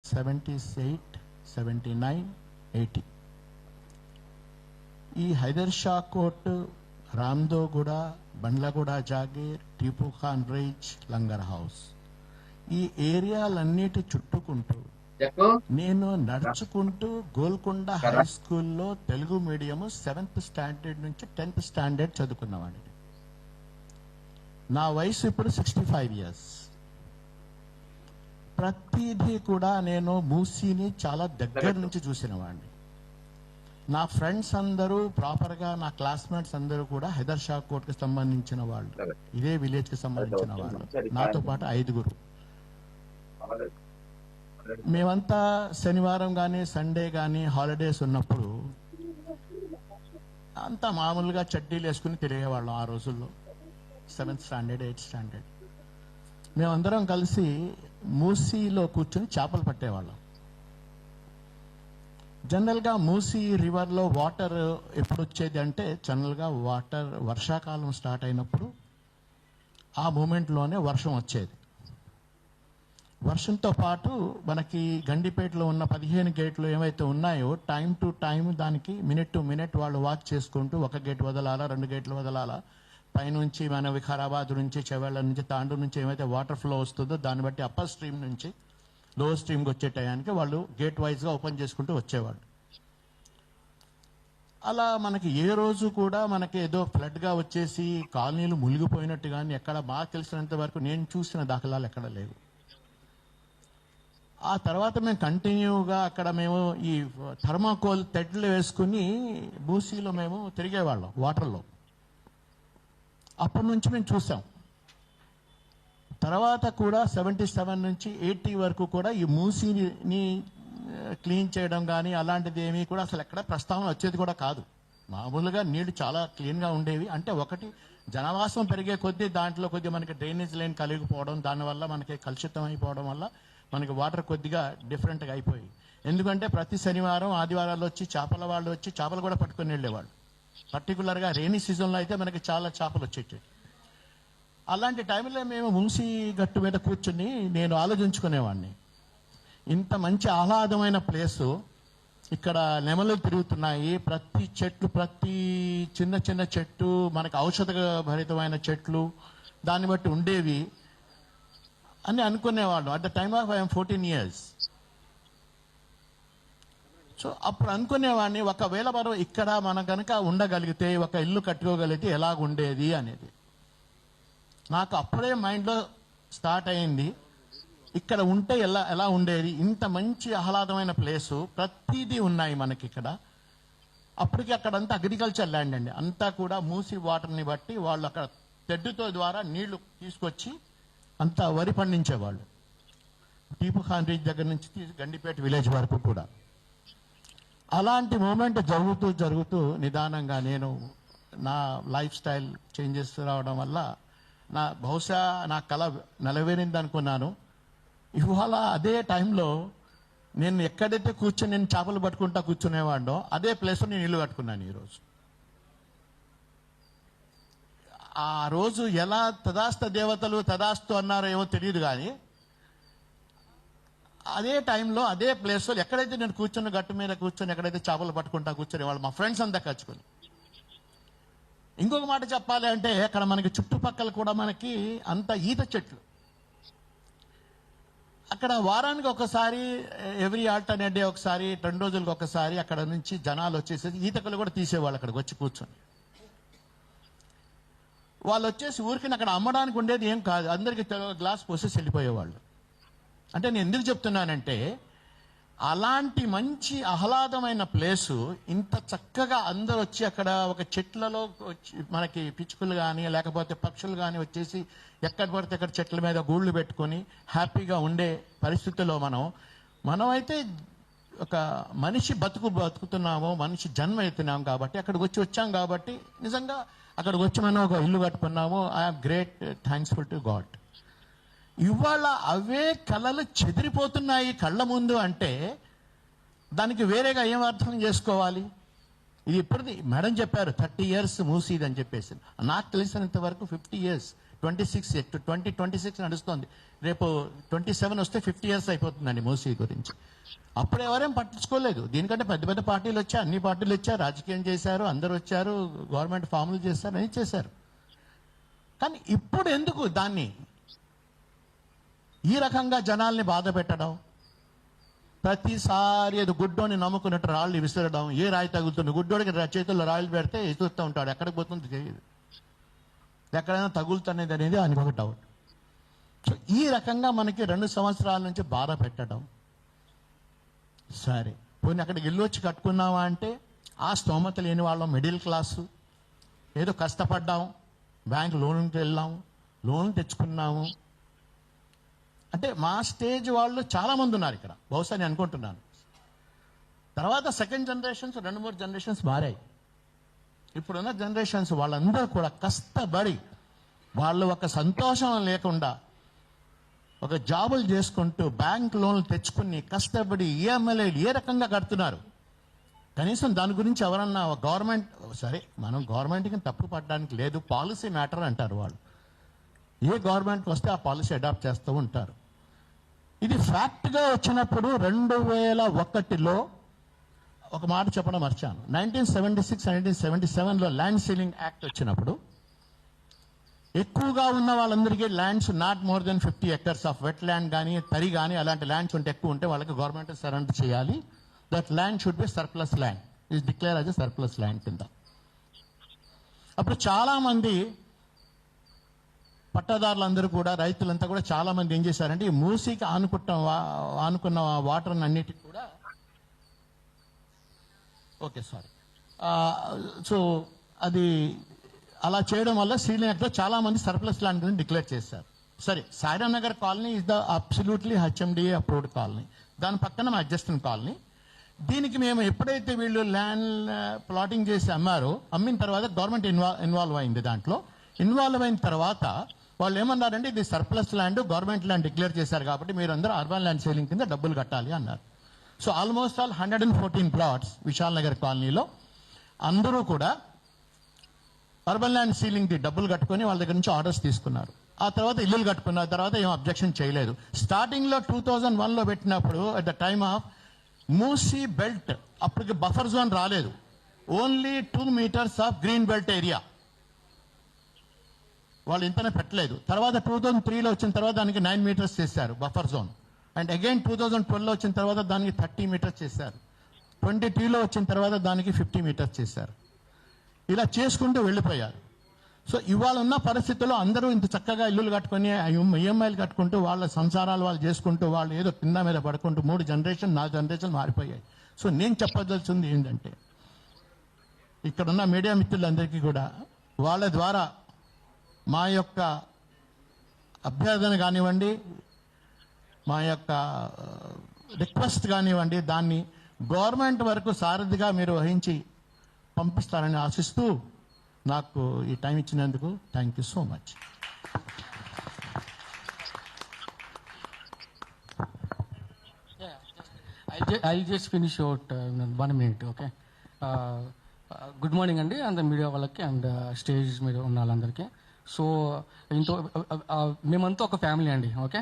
78, 79, 80. ఈ హైదర్ షా కోట్, రామ్దోగూడ, బండ్లగూడ జాగీర్, టీపు ఖాన్ రైజ్, లంగర్ హౌస్, ఈ ఏరియాలన్నిటి చుట్టుకుంటూ నేను నడుచుకుంటూ గోల్కొండ హై స్కూల్లో తెలుగు మీడియము 7th స్టాండర్డ్ నుంచి 10th స్టాండర్డ్ చదువుకున్నవాడిని. నా వయసు ఇప్పుడు 65 ఇయర్స్. ప్రతిదీ కూడా నేను మూసీని చాలా దగ్గర నుంచి చూసిన వాడిని. నా ఫ్రెండ్స్ అందరూ ప్రాపర్గా, నా క్లాస్మేట్స్ అందరూ కూడా హైదర్ షా కోట్కి సంబంధించిన వాళ్ళు, ఇదే విలేజ్కి సంబంధించిన వాళ్ళు. నాతో పాటు 5గురు. మేమంతా శనివారం కానీ సండే కానీ హాలిడేస్ ఉన్నప్పుడు అంతా మామూలుగా చడ్డీలు వేసుకుని తిరిగేవాళ్ళం. ఆ రోజుల్లో 7th స్టాండర్డ్ 8th స్టాండర్డ్ మేమందరం కలిసి మూసీలో కూర్చొని చేపలు పట్టేవాళ్ళం. జనరల్గా మూసీ రివర్లో వాటర్ ఎప్పుడు వచ్చేది అంటే, జనరల్గా వాటర్ వర్షాకాలం స్టార్ట్ అయినప్పుడు ఆ మూమెంట్లోనే వర్షం వచ్చేది. వర్షంతో పాటు మనకి గండిపేటలో ఉన్న 15 గేట్లు ఏవైతే ఉన్నాయో, టైం టు టైం దానికి మినిట్ టు మినిట్ వాళ్ళు వాక్ చేసుకుంటూ, ఒక గేట్ వదలాలా, 2 గేట్లు వదలాలా, పైనుంచి మన వికారాబాద్ నుంచి, చెవెళ్ళ నుంచి, తాండూరు నుంచి ఏమైతే వాటర్ ఫ్లో వస్తుందో దాన్ని బట్టి అప్పర్ స్ట్రీమ్ నుంచి లోవర్ స్ట్రీమ్కి వచ్చే టయానికి వాళ్ళు గేట్ వైజ్గా ఓపెన్ చేసుకుంటూ వచ్చేవాళ్ళు. అలా మనకి ఏ రోజు కూడా మనకి ఏదో ఫ్లడ్గా వచ్చేసి కాలనీలు మునిగిపోయినట్టు కానీ ఎక్కడ బాగా తెలిసినంత వరకు నేను చూసిన దాఖలాలు ఎక్కడ లేవు. ఆ తర్వాత మేము కంటిన్యూగా అక్కడ మేము ఈ థర్మాకోల్ తెడ్లు వేసుకుని మూసీలో మేము తిరిగేవాళ్ళం వాటర్లో. అప్పటి నుంచి మేము చూసాం. తర్వాత కూడా 77 నుంచి 80 వరకు కూడా ఈ మూసీని క్లీన్ చేయడం కానీ అలాంటిది ఏమీ కూడా అసలు ఎక్కడ ప్రస్తావన వచ్చేది కూడా కాదు. మామూలుగా నీళ్లు చాలా క్లీన్గా ఉండేవి. అంటే ఒకటి, జనవాసం పెరిగే కొద్దీ దాంట్లో కొద్దిగా మనకి డ్రైనేజ్ లైన్ కలిగిపోవడం, దానివల్ల మనకి కలుషితం అయిపోవడం వల్ల మనకి వాటర్ కొద్దిగా డిఫరెంట్గా అయిపోయి. ఎందుకంటే ప్రతి శనివారం ఆదివారాలు వచ్చి చేపల వాళ్ళు వచ్చి చేపలు కూడా పట్టుకొని వెళ్ళేవాళ్ళు. పర్టికులర్గా రెయినీ సీజన్లో అయితే మనకి చాలా చేపలు వచ్చేవి. అలాంటి టైంలో మేము మూసీ గట్టు మీద కూర్చుని నేను ఆలోచించుకునేవాడిని, ఇంత మంచి ఆహ్లాదమైన ప్లేసు, ఇక్కడ నెమలు తిరుగుతున్నాయి, ప్రతి చెట్లు, ప్రతి చిన్న చిన్న చెట్టు మనకి ఔషధ భరితమైన చెట్లు దాన్ని బట్టి ఉండేవి అని అనుకునేవాడు. At the time of I'm 14 years. So అప్పుడు అనుకునేవాడిని, ఒకవేళ మనం ఇక్కడ మనం కనుక ఉండగలిగితే, ఒక ఇల్లు కట్టుకోగలిగితే ఎలాగుండేది అనేది నాకు అప్పుడే మైండ్లో స్టార్ట్ అయింది. ఇక్కడ ఉంటే ఎలా ఉండేది, ఇంత మంచి ఆహ్లాదమైన ప్లేసు, ప్రతిదీ ఉన్నాయి మనకి ఇక్కడ. అప్పటికి అక్కడంతా అగ్రికల్చర్ ల్యాండ్ అండి, అంతా కూడా మూసి వాటర్ని బట్టి వాళ్ళు అక్కడ తెడ్డుతో ద్వారా నీళ్లు తీసుకొచ్చి అంతా వరి పండించేవాళ్ళు. టీపు ఖాన్ రీచ్ దగ్గర నుంచి గండిపేట విలేజ్ వరకు కూడా. అలాంటి మూమెంట్ జరుగుతూ నిదానంగా నేను నా లైఫ్ స్టైల్ చేంజెస్ రావడం వల్ల బహుశా నా కళ నెలవేరింది అనుకున్నాను. ఇవాళ అదే టైంలో నేను ఎక్కడైతే కూర్చొని నేను చేపలు పట్టుకుంటా కూర్చునేవాడో అదే ప్లేస్లో నేను ఇల్లు కట్టుకున్నాను ఈరోజు. ఆ రోజు ఎలా తదాస్త దేవతలు తదాస్తు అన్నారో ఏమో తెలియదు, కానీ అదే టైంలో అదే ప్లేస్లో ఎక్కడైతే నేను కూర్చొని గట్టు మీద కూర్చొని ఎక్కడైతే చేపలు పట్టుకుంటా కూర్చొని వాళ్ళు మా ఫ్రెండ్స్ అంతా కలుసుకొని. ఇంకొక మాట చెప్పాలి అంటే, అక్కడ మనకి చుట్టుపక్కల కూడా మనకి అంత ఈత చెట్లు. అక్కడ వారానికి ఒకసారి, ఎవ్రీ ఆల్టర్నేట్ డే ఒకసారి, 2 రోజులకు ఒకసారి అక్కడ నుంచి జనాలు వచ్చేసి ఈతకలు కూడా తీసేవాళ్ళు అక్కడికి వచ్చి కూర్చొని. వాళ్ళు వచ్చేసి ఊరికి అక్కడ అమ్మడానికి ఉండేది ఏం కాదు, అందరికీ గ్లాస్ పోసేసి వెళ్ళిపోయేవాళ్ళు. అంటే నేను ఎందుకు చెప్తున్నానంటే, అలాంటి మంచి ఆహ్లాదమైన ప్లేసు ఇంత చక్కగా అందరూ వచ్చి అక్కడ ఒక చెట్లలో మనకి పిచ్చుకలు కానీ లేకపోతే పక్షులు కానీ వచ్చేసి ఎక్కడ పడితే అక్కడ చెట్ల మీద గూళ్ళు పెట్టుకొని హ్యాపీగా ఉండే పరిస్థితుల్లో మనమైతే ఒక మనిషి బతుకుతున్నాము, మనిషి జన్మ ఎత్తున్నాం కాబట్టి అక్కడికి వచ్చాం కాబట్టి నిజంగా అక్కడికి వచ్చి మనం ఒక ఇల్లు కట్టుకున్నాము. I'm great thankful to God. ఇవాళ అవే కళలు చెదిరిపోతున్నాయి కళ్ళ ముందు అంటే దానికి వేరేగా ఏం అర్థం చేసుకోవాలి? ఇది ఇప్పటిది మేడం చెప్పారు 30 ఇయర్స్ మూసీది అని చెప్పేసి. నాకు తెలిసినంత వరకు 50 ఇయర్స్ 26 2026 నడుస్తుంది. రేపు 27 వస్తే 50 years అయిపోతుందండి మూసీ గురించి. అప్పుడు ఎవరేం పట్టించుకోలేదు. దీనికంటే పెద్ద పెద్ద పార్టీలు వచ్చాయి, అన్ని పార్టీలు వచ్చారు, రాజకీయం చేశారు, అందరూ వచ్చారు, గవర్నమెంట్ ఫార్ములు చేశారు, అని చేశారు. కానీ ఇప్పుడు ఎందుకు దాన్ని ఈ రకంగా జనాల్ని బాధ పెట్టడం? ప్రతిసారి అది గుడ్డోని నమ్ముకున్నట్టు రాళ్ళు విసరడం. ఏ రాయి తగులుతుంది? గుడ్డోడికి చేతుల్లో రాళ్ళు పెడితే ఎదుగుతూ ఉంటాడు, ఎక్కడికి పోతుంది తెలియదు, ఎక్కడైనా తగులుతున్నది అనేది ఆయనకు ఒక డౌట్. సో ఈ రకంగా మనకి 2 సంవత్సరాల నుంచి బాధ పెట్టడం. సరే, పోనీ అక్కడికి ఇల్లు వచ్చి కట్టుకున్నావా అంటే ఆ స్తోమత లేని వాళ్ళం, మిడిల్ క్లాసు, ఏదో కష్టపడ్డాం, బ్యాంక్ లోన్కి వెళ్ళాం, లోన్ తెచ్చుకున్నాము. అంటే మా స్టేజ్ వాళ్ళు చాలామంది ఉన్నారు ఇక్కడ, బహుశా నేను అనుకుంటున్నాను. తర్వాత సెకండ్ జనరేషన్స్, 2-3 జనరేషన్స్ మారాయి. ఇప్పుడున్న జనరేషన్స్ వాళ్ళందరూ కూడా కష్టపడి, వాళ్ళు ఒక సంతోషం లేకుండా ఒక జాబులు చేసుకుంటూ బ్యాంక్ లోన్లు తెచ్చుకుని కష్టపడి ఈఎంఐలు ఏ రకంగా కడుతున్నారు. కనీసం దాని గురించి ఎవరన్నా గవర్నమెంట్, సరే మనం గవర్నమెంట్కి తప్పు పడడానికి లేదు, పాలసీ మ్యాటర్ అంటారు వాళ్ళు. ఏ గవర్నమెంట్ వస్తే ఆ పాలసీ అడాప్ట్ చేస్తూ ఉంటారు. ఇది ఫ్యాక్ట్గా వచ్చినప్పుడు 2001లో ఒక మాట చెప్పడం మర్చాను. 1976 1977లో ల్యాండ్ సీలింగ్ యాక్ట్ వచ్చినప్పుడు ఎక్కువగా ఉన్న వాళ్ళందరికీ lands not more than 50 acres of wet land కానీ తరి కానీ అలాంటి ల్యాండ్స్ ఉంటే ఎక్కువ ఉంటే వాళ్ళకి గవర్నమెంట్ సరెండర్ చేయాలి. That land should be surplus land, is declare as a surplus land కింద. అప్పుడు చాలామంది పట్టదారులందరూ కూడా, రైతులంతా కూడా చాలామంది ఏం చేశారంటే ఈ మూసీకి ఆనుకున్న వాటర్ అన్నిటికీ కూడా సో అది అలా చేయడం వల్ల శ్రీనగర్లో చాలామంది సర్ప్లస్ ల్యాండ్ కింద డిక్లేర్ చేశారు. సరే, Sairam Nagar colony is the absolutely HMDA approved colony. దాని పక్కన మా అడ్జస్టెంట్ కాలనీ. దీనికి మేము ఎప్పుడైతే వీళ్ళు ల్యాండ్ ప్లాటింగ్ చేసి అమ్మిన తర్వాత గవర్నమెంట్ ఇన్వాల్వ్ అయింది. దాంట్లో ఇన్వాల్వ్ అయిన తర్వాత వాళ్ళు ఏమన్నారంటే ఇది surplus land, government land declare చేశారు కాబట్టి మీరు అందరూ అర్బన్ ల్యాండ్ సేలింగ్ కింద డబ్బులు కట్టాలి అన్నారు. So almost all 114 plots Vishal Nagar కాలనీలో అందరూ కూడా అర్బన్ ల్యాండ్ సీలింగ్కి డబ్బులు కట్టుకొని వాళ్ళ దగ్గర నుంచి ఆర్డర్స్ తీసుకున్నారు. ఆ తర్వాత ఇల్లులు కట్టుకున్న తర్వాత ఏం అబ్జెక్షన్ చేయలేదు. స్టార్టింగ్లో 2001లో పెట్టినప్పుడు at the time of Musi belt, అప్పటికి బఫర్ జోన్ రాలేదు, only 2 meters of green belt area, వాళ్ళు ఇంతనే పెట్టలేదు. తర్వాత 2003లో వచ్చిన తర్వాత దానికి 9 meters చేశారు బఫర్ జోన్. అండ్ అగైన్ 2012లో వచ్చిన తర్వాత దానికి 30 meters చేశారు. 22లో వచ్చిన తర్వాత దానికి 50 meters చేశారు. ఇలా చేసుకుంటూ వెళ్ళిపోయారు. సో ఇవాళ ఉన్న పరిస్థితుల్లో అందరూ ఇంత చక్కగా ఇల్లులు కట్టుకొని ఈఎంఐలు కట్టుకుంటూ వాళ్ళ సంసారాలు వాళ్ళు చేసుకుంటూ వాళ్ళు ఏదో కింద మీద పడుకుంటూ 3 generation 4 generation మారిపోయాయి. సో నేను చెప్పదలుచుంది ఏంటంటే ఇక్కడున్న మీడియా మిత్రులందరికీ కూడా వాళ్ళ ద్వారా మా యొక్క అభ్యర్థన కానివ్వండి, మా యొక్క రిక్వెస్ట్ కానివ్వండి, దాన్ని గవర్నమెంట్ వరకు సారథిగా మీరు వహించి పంపిస్తారని ఆశిస్తూ నాకు ఈ టైం ఇచ్చినందుకు thank you so much. I'll just finish out 1 minute, okay? Good morning అండి అండ్ మీడియా వాళ్ళకి అండ్ స్టేజ్ మీద ఉన్న వాళ్ళందరికీ. సో ఇంతో మేమంతా ఒక ఫ్యామిలీ అండి, ఓకే?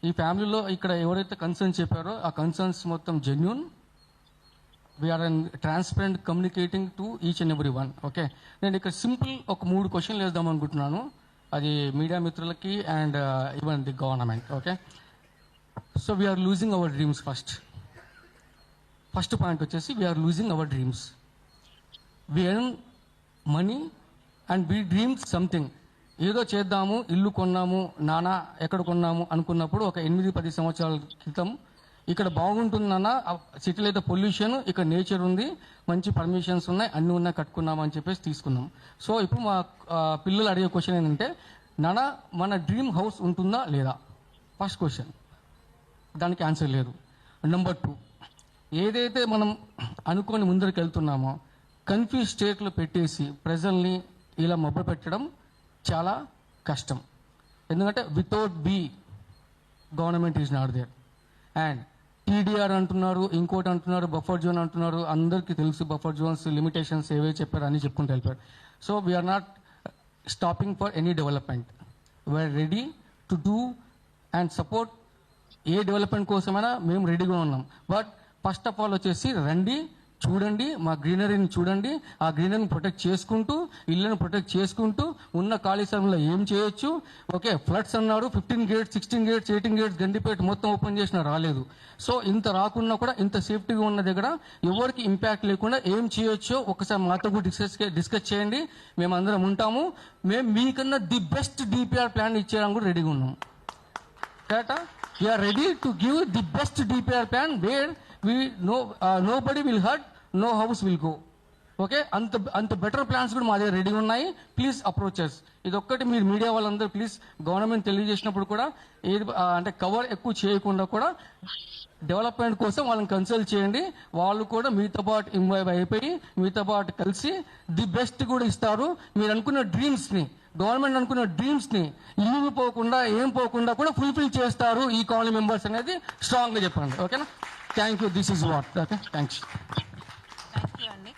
ఈ ఫ్యామిలీలో ఇక్కడ ఎవరైతే కన్సర్న్స్ చెప్పారో ఆ కన్సర్న్స్ మొత్తం genuine. We are and transparent communicating to each and every one, okay? నేను ఇక్కడ సింపుల్ ఒక 3 questions వేద్దాం అనుకుంటున్నాను, అది మీడియా మిత్రులకి and even the government, okay? So we are losing our dreams. First point వచ్చేసి we are losing our dreams. We earn money and we dream something. ఏదో చేద్దాము, ఇల్లు కొన్నాము, నానా ఎక్కడ కొన్నాము అనుకున్నప్పుడు ఒక 8-10 సంవత్సరాల క్రితం ఇక్కడ బాగుంటుందన్న, సిటీలో అయితే పొల్యూషన్, ఇక్కడ నేచర్ ఉంది, మంచి పర్మిషన్స్ ఉన్నాయి, అన్నీ ఉన్నాయి, కట్టుకున్నాము అని చెప్పేసి తీసుకున్నాం. సో ఇప్పుడు మా పిల్లలు అడిగే క్వశ్చన్ ఏంటంటే, నానా మన డ్రీమ్ హౌస్ ఉంటుందా లేదా? ఫస్ట్ క్వశ్చన్, దానికి ఆన్సర్ లేదు. నెంబర్ 2, ఏదైతే మనం అనుకొని ముందరికి వెళ్తున్నామో కన్ఫ్యూజ్ స్టేట్లో పెట్టేసి ప్రజల్ని ఇలా మబ్బు పెట్టడం చాలా కష్టం. ఎందుకంటే without be government is not there. And TDR అంటున్నారు, ఇంకోటి అంటున్నారు, బఫర్ జోన్ అంటున్నారు. అందరికీ తెలుసు బఫర్ జోన్స్ లిమిటేషన్స్ ఏవే చెప్పారు అని చెప్పుకుంటూ వెళ్ళిపోయారు. So we are not stopping for any development. We are ready to do and support a development కోసమైనా మేము రెడీగా ఉన్నాం. బట్ ఫస్ట్ ఆఫ్ ఆల్ వచ్చేసి రండి, చూడండి, మా గ్రీనరీని చూడండి, ఆ గ్రీనరీని ప్రొటెక్ట్ చేసుకుంటూ, ఇళ్ళని ప్రొటెక్ట్ చేసుకుంటూ ఉన్న ఖాళీ స్థలంలో ఏం చేయొచ్చు. ఓకే, ఫ్లడ్స్ అన్నారు, 15 గేట్స్, 16 గేట్స్, 18 గేట్స్ గండిపేట మొత్తం ఓపెన్ చేసినా రాలేదు. సో ఇంత రాకున్నా కూడా ఇంత సేఫ్టీగా ఉన్న దగ్గర ఎవరికి ఇంపాక్ట్ లేకుండా ఏం చేయొచ్చో ఒకసారి మాతో కూడా డిస్కస్ చేయండి. మేమందరం ఉంటాము. మేము మీకన్నా ది బెస్ట్ డిపిఆర్ ప్లాన్ ఇచ్చేయడానికి కూడా రెడీగా ఉన్నాం. కరెక్టా? We are ready to give the best DPR plan where nobody will hurt, no house will go. Okay, అంత బెటర్ ప్లాన్స్ కూడా మా దగ్గర రెడీ ఉన్నాయి. Please approaches. ఇది ఒక్కటి మీరు మీడియా వాళ్ళందరూ ప్లీజ్ గవర్నమెంట్ తెలియజేసినప్పుడు కూడా ఏది అంటే కవర్ ఎక్కువ చేయకుండా కూడా డెవలప్మెంట్ కోసం వాళ్ళని కన్సల్ట్ చేయండి. వాళ్ళు కూడా మీతో పాటు ఇన్వాల్వ్ అయిపోయి మీతో పాటు కలిసి ది బెస్ట్ కూడా ఇస్తారు. మీరు అనుకున్న డ్రీమ్స్ని, గవర్నమెంట్ అనుకున్న డ్రీమ్స్ని ఇల్లు పోకుండా ఏం పోకుండా కూడా ఫుల్ఫిల్ చేస్తారు ఈ కాలనీ మెంబర్స్ అనేది స్ట్రాంగ్గా చెప్పండి. ఓకేనా? Thank you. This is what. Okay, thanks. Thank you అండి.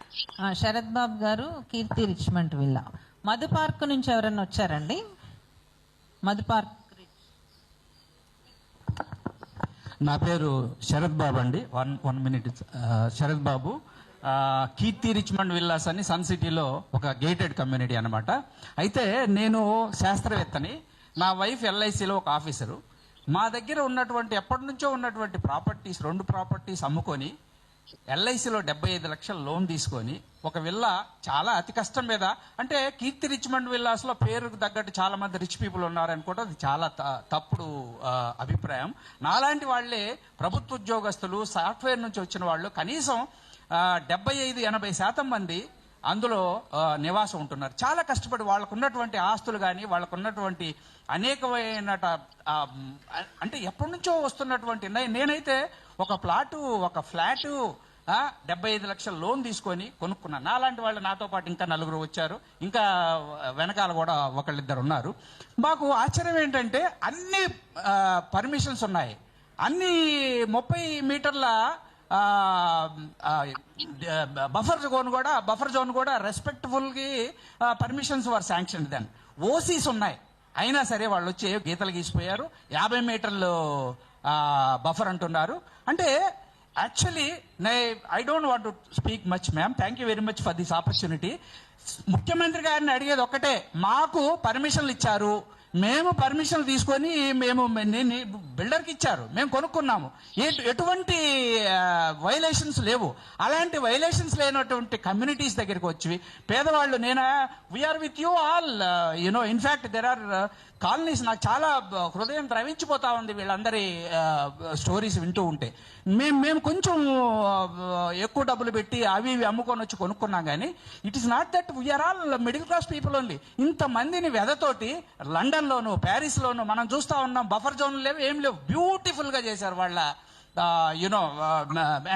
Sarath Babu garu, Keerthi Richmond villa. Madhu park నుంచి ఎవరన్నా వచ్చారండి? మధు పార్క్. నా పేరు శరత్ బాబు అండి. One minute. Sarath Babu, Keerthi Richmond villas అని సన్ సిటీలో ఒక గేటెడ్ కమ్యూనిటీ అనమాట. అయితే నేను శాస్త్రవేత్తని, నా వైఫ్ ఎల్ఐసిలో ఒక ఆఫీసరు. మా దగ్గర ఉన్నటువంటి ఎప్పటి నుంచో ఉన్నటువంటి ప్రాపర్టీస్, 2 ప్రాపర్టీస్ అమ్ముకొని ఎల్ఐసిలో 75 లక్షల లోన్ తీసుకొని ఒక విల్లా చాలా అతి కష్టం మీద, అంటే కీర్తి రిచ్మండ్ విల్లాస్లో పేరుకు తగ్గట్టు చాలా మంది రిచ్ పీపుల్ ఉన్నారనుకోవడం అది చాలా తప్పుడు అభిప్రాయం. నాలాంటి వాళ్ళే ప్రభుత్వ ఉద్యోగస్తులు, సాఫ్ట్వేర్ నుంచి వచ్చిన వాళ్ళు కనీసం 75-80% మంది అందులో నివాసం ఉంటున్నారు. చాలా కష్టపడి వాళ్ళకు ఉన్నటువంటి ఆస్తులు కానీ, వాళ్ళకు ఉన్నటువంటి అనేకమైన అంటే ఎప్పటి నుంచో వస్తున్నటువంటి, నేనైతే ఒక ఫ్లాటు 75 లక్షల లోన్ తీసుకొని కొనుక్కున్నాను. నాలాంటి వాళ్ళు నాతో పాటు ఇంకా 4 వచ్చారు. ఇంకా వెనకాల కూడా ఒకళ్ళిద్దరు ఉన్నారు. మాకు ఆశ్చర్యం ఏంటంటే అన్ని పర్మిషన్స్ ఉన్నాయి. అన్ని 30 మీటర్ల బఫర్ జోన్ కూడా రెస్పెక్ట్ఫుల్గా పర్మిషన్స్ వర్ శాంక్షన్ దెన్. ఓసీస్ ఉన్నాయి, అయినా సరే వాళ్ళు వచ్చి గీతలు గీసిపోయారు. 50 మీటర్లు బఫర్ అంటున్నారు. అంటే actually I don't want to speak much ma'am. Thank you very much for this opportunity. ముఖ్యమంత్రి గారిని అడిగేది ఒక్కటే, మాకు పర్మిషన్లు ఇచ్చారు, మేము పర్మిషన్ తీసుకొని మేము బిల్డర్కి ఇచ్చారు, మేము కొనుక్కున్నాము, ఎటువంటి వైలేషన్స్ లేవు. అలాంటి వైలేషన్స్ లేనటువంటి కమ్యూనిటీస్ దగ్గరికి వచ్చి పేదవాళ్ళు, we are with you all you know. In fact there are colonies, నాకు చాలా హృదయం ద్రవించిపోతా ఉంది వీళ్ళందరి స్టోరీస్ వింటూ ఉంటే. మేము కొంచెం ఎక్కువ డబ్బులు పెట్టి అవి అమ్ముకొని వచ్చి కొనుక్కున్నాం. కానీ it is not that we are all middle class people only. ఇంతమందిని వెదతోటి లండన్లోను, ప్యారిస్లోను మనం చూస్తూ ఉన్నాం. బఫర్ జోన్లు లేవు, ఏం లేవు, బ్యూటిఫుల్గా చేశారు వాళ్ళ యునో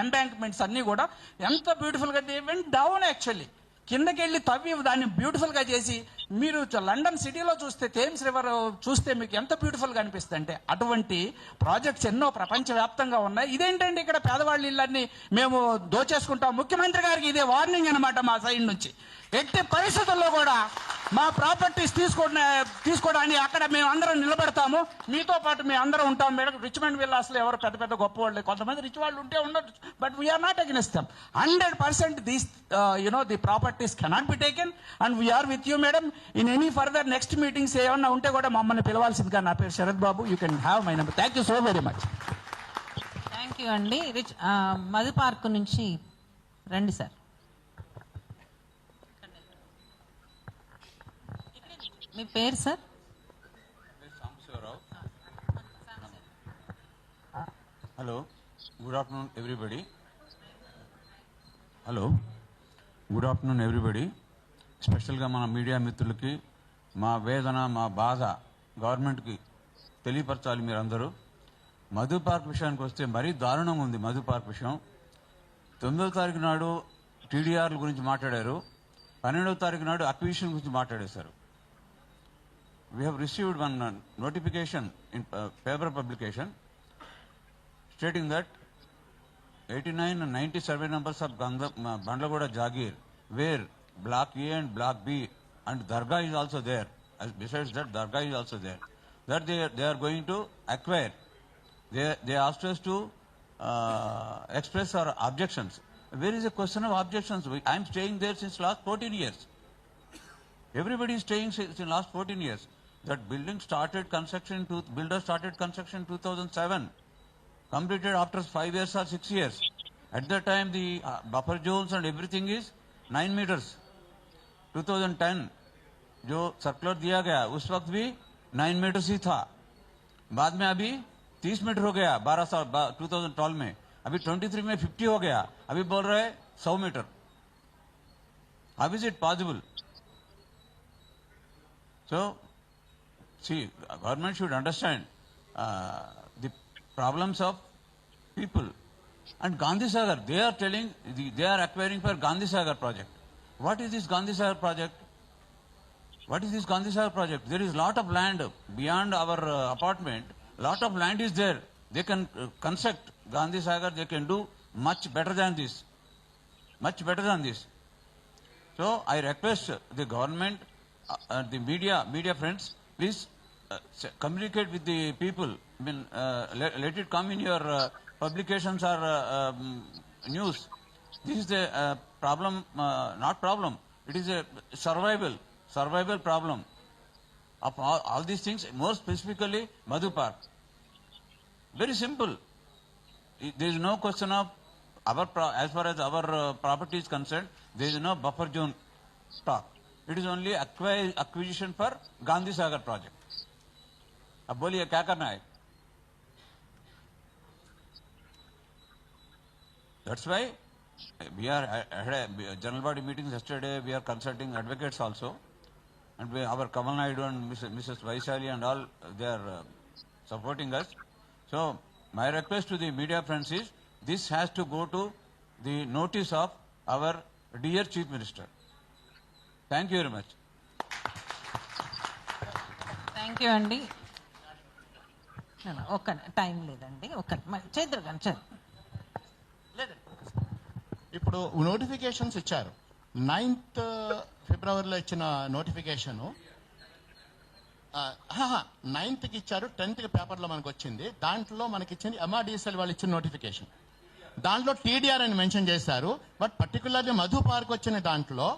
ఎంబాంక్మెంట్స్ అన్నీ కూడా. ఎంత బ్యూటిఫుల్గా దే వెంట్ డౌన్. యాక్చువల్లీ కిందకి వెళ్ళి తవ్వి దాన్ని బ్యూటిఫుల్గా చేసి, మీరు లండన్ సిటీలో చూస్తే థేమ్స్ రివర్ చూస్తే మీకు ఎంత బ్యూటిఫుల్గా అనిపిస్తుంది అంటే, అటువంటి ప్రాజెక్ట్స్ ఎన్నో ప్రపంచవ్యాప్తంగా ఉన్నాయి. ఇదేంటంటే ఇక్కడ పేదవాళ్ళ ఇళ్ళన్నీ మేము దోచేసుకుంటాం. ముఖ్యమంత్రి గారికి ఇదే వార్నింగ్ అనమాట మా సైడ్ నుంచి. ఎట్టి పరిస్థితుల్లో కూడా మా ప్రాపర్టీస్ తీసుకోవడానికి అక్కడ మేము అందరం నిలబడతాము, మీతో పాటు మేము అందరం ఉంటాం మేడం. రిచ్మండ్ విల్లాస్లో ఎవరు పెద్ద గొప్ప వాళ్ళు, కొంతమంది రిచ్ వాళ్ళు ఉంటే ఉండొచ్చు, but we are not against them. 100% these the properties cannot be taken and we are with you madam. In any further next meetings ఏమన్నా ఉంటే కూడా మమ్మల్ని పిలవాల్సిందిగా. నా పేరు Sarath Babu. You can have my number. Thank you so very much. Thank you అండి. Madhu park నుంచి రండి సార్. మీ పేరు sir? Hello, good afternoon everybody. Good afternoon everybody. స్పెషల్గా మన మీడియా మిత్రులకి మా వేదన, మా బాధ గవర్నమెంట్కి తెలియపరచాలి మీరందరూ. మధు పార్క్ విషయానికి వస్తే మరీ దారుణంగా ఉంది. మధు పార్క్ విషయం 9వ తారీఖు నాడు టీడీఆర్ల గురించి మాట్లాడారు, 12వ తారీఖు నాడు అక్విజిషన్ గురించి మాట్లాడేశారు. We have received one notification in paper publication stating that 89 and 90 survey numbers of Bandlagoda Jagir, where Block A and Block B and Dargah is also there, besides that, Dargah is also there. That they are going to acquire. They asked us to express our objections. Where is the question of objections? I am staying there since last 14 years. Everybody is staying since last 14 years. That building started construction, builder started construction 2007. Completed after 5 years or 6 years. At that time, the buffer zones and everything is 9 meters. 2010 जो circular दिया गया उस वक्त भी 9 metres ही था. बाद में अभी 30 मीटर हो गया 12 साल 2012 में. अभी 23 में 50 हो गया. अभी बोल रहे 100 metre. How is it possible? So, see, government should understand the problems of people. And Gandhi Sagar, they are telling, they are acquiring for Gandhi Sagar project. What is this Gandhi Sagar project? What is this Gandhi Sagar project? There is lot of land beyond our apartment. Lot of land is there. They can construct Gandhi Sagar. They can do much better than this. Much better than this. So I request the government, the media friends, please communicate with the people. I mean, let it come in your publications or news. This is the problem, not problem. It is a survival problem of all these things. More specifically, Madhu Park. Very simple. There is no question of as far as our property is concerned. There is no buffer zone talk. It is only acquisition for Gandhi Sagar project. अब बोलिए क्या करना है? That's why we had a general body meetings yesterday. We are consulting advocates also, and our Kamal Naidu and Mrs. Vaishali and all, they are supporting us. So my request to the media friends is, this has to go to the notice of our dear Chief Minister. Thank you very much. Thank you అండి. ఒక్క time లేదండి, ఒక్క చేద్దరు కానీ ఇప్పుడు notifications ఇచ్చారు. 9th ఫిబ్రవరిలో ఇచ్చిన notification 9th ఇచ్చారు, 10th పేపర్లో మనకు వచ్చింది. దాంట్లో మనకి ఇచ్చింది MRDSL వాళ్ళు ఇచ్చిన నోటిఫికేషన్. దాంట్లో TDR అని మెన్షన్ చేశారు. బట్ పర్టికులర్లీ మధు పార్క్ వచ్చిన దాంట్లో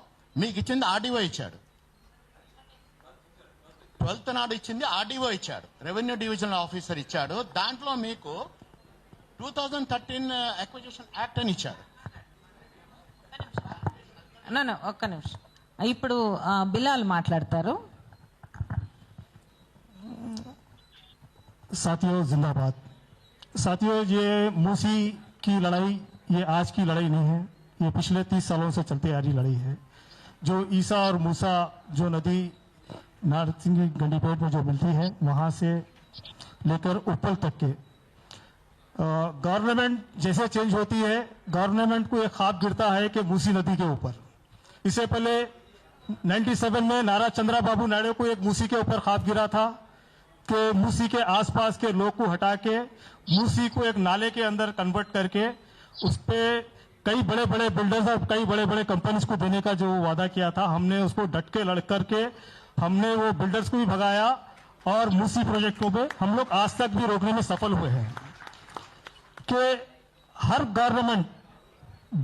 మీకు ఇచ్చింది RDO ఇచ్చాడు. 12th నాడు ఇచ్చింది RDO ఇచ్చాడు, రెవెన్యూ డివిజనల్ ఆఫీసర్ ఇచ్చాడు. దాంట్లో మీకు 2013 అక్విజిషన్ యాక్ట్ అని ఇచ్చాడు. ఒక్క నిమిషం. ఇప్పుడు బిలాల్ మాట్లాడతారు. साथियों जिंदाबाद. साथियों, ये मूसी की लड़ाई ये आज की लड़ाई नहीं है, ये पिछले 30 सालों से चलती आ रही लड़ाई है. जो ईसा और मूसा जो नदी नारसिंह गंडीपेट में जो मिलती है, वहाँ से लेकर उपल तक के गवर्नमेंट जैसे चेंज होती है, गवर्नमेंट को एक ख्वाब गिरता है कि मूसी नदी के ऊपर. इससे पहले 97 में नारा चंद्रा बाबू नायडू को एक मूसी के ऊपर ख्वाब गिरा था कि मूसी के आसपास के लोग को हटा के मूसी को एक नाले के अंदर कन्वर्ट करके उस पे कई बड़े बड़े बिल्डर्स और कई बड़े बड़े कंपनीज को देने का जो वादा किया था, हमने उसको डट के लड़ करके हमने वो बिल्डर्स को भी भगाया और मूसी प्रोजेक्ट को भी हम लोग आज तक भी रोकने में सफल हुए हैं. कि हर गवर्नमेंट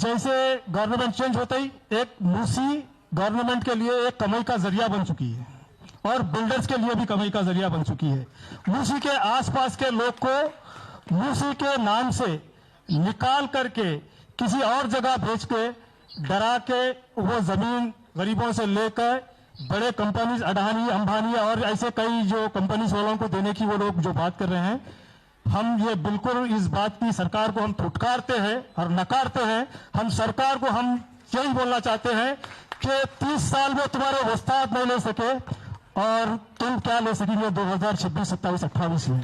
जैसे गवर्नमेंट चेंज होते ही एक मूसी गवर्नमेंट के लिए एक कमाई का जरिया बन चुकी है और बिल्डर्स के लिए भी कमाई का जरिया बन चुकी है. मूसी के आसपास के लोग को मूसी के नाम से निकाल करके किसी और जगह भेज के डरा के वो जमीन गरीबों से लेकर बड़े कंपनीज अडानी अंबानी और ऐसे कई जो कंपनीज वालों को देने की वो लोग जो बात कर रहे हैं, हम ये बिल्कुल इस बात की सरकार को हम फुटकारते हैं और नकारते हैं. हम सरकार को हम यही बोलना चाहते हैं कि 30 साल में तुम्हारे वस्ताद नहीं ले सके और तुम क्या ले सकेंगे 2026, 27, 28 में.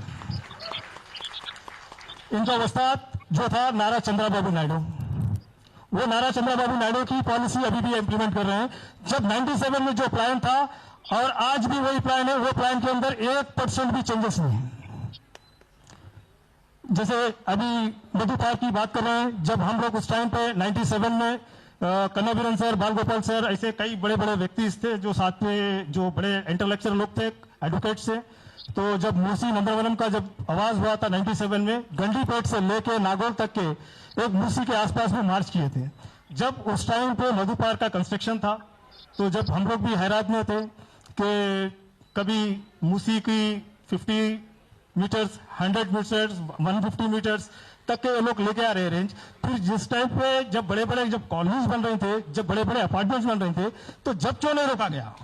इनका वस्ताद जो था नारा चंद्रा बाबू नायडू, वो नारा चंद्रा बाबू नायडू की पॉलिसी अभी भी इंप्लीमेंट कर रहे हैं. जब 97 में जो प्लान था और आज भी वही प्लान है, वो प्लान के अंदर 1% भी चेंजेस नहीं है. जैसे अभी मधु पार्क की बात कर रहे हैं, जब हम लोग उस टाइम पे 97 में कन्ना बीरन सर, बाल गोपाल सर, ऐसे कई बड़े बड़े व्यक्ति थे जो साथ में, जो बड़े इंटेलेक्चुअल लोग थे, एडवोकेट्स थे। तो जब मूसी नंबर 1 का जब आवाज हुआ था 97 में, गंडीपेट से लेके नागौर तक के एक मूसी के आसपास में मार्च किए थे। जब उस टाइम पे मधु पार्क का कंस्ट्रक्शन था, तो जब हम लोग भी हैरान में थे कि कभी मूसी की 50 मीटर्स, 100 मीटर्स, 150 मीटर्स तक के लोग लेके आ रहे रेंज। फिर जिस टाइम पे जब बड़े बड़े जब कॉलोनीज बन रहे थे, जब बड़े बड़े अपार्टमेंट्स बन रहे थे, तो जब क्यों नहीं रोका गया?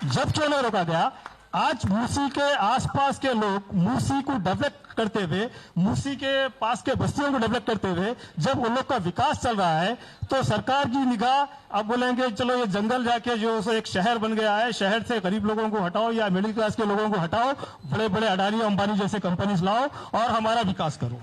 जब क्यों नहीं रोका गया? आज मूसी के आसपास के लोग मूसी को डेवलप करते हुए, मूसी के पास के बस्तियों को डेवलप करते हुए जब उन लोग का विकास चल रहा है, तो सरकार की निगाह, अब बोलेंगे चलो ये जंगल जाके जो एक शहर बन गया है, शहर से गरीब लोगों को हटाओ या मिडिल क्लास के लोगों को हटाओ, बड़े बड़े अडानी अंबानी जैसे कंपनीज लाओ और हमारा विकास करो।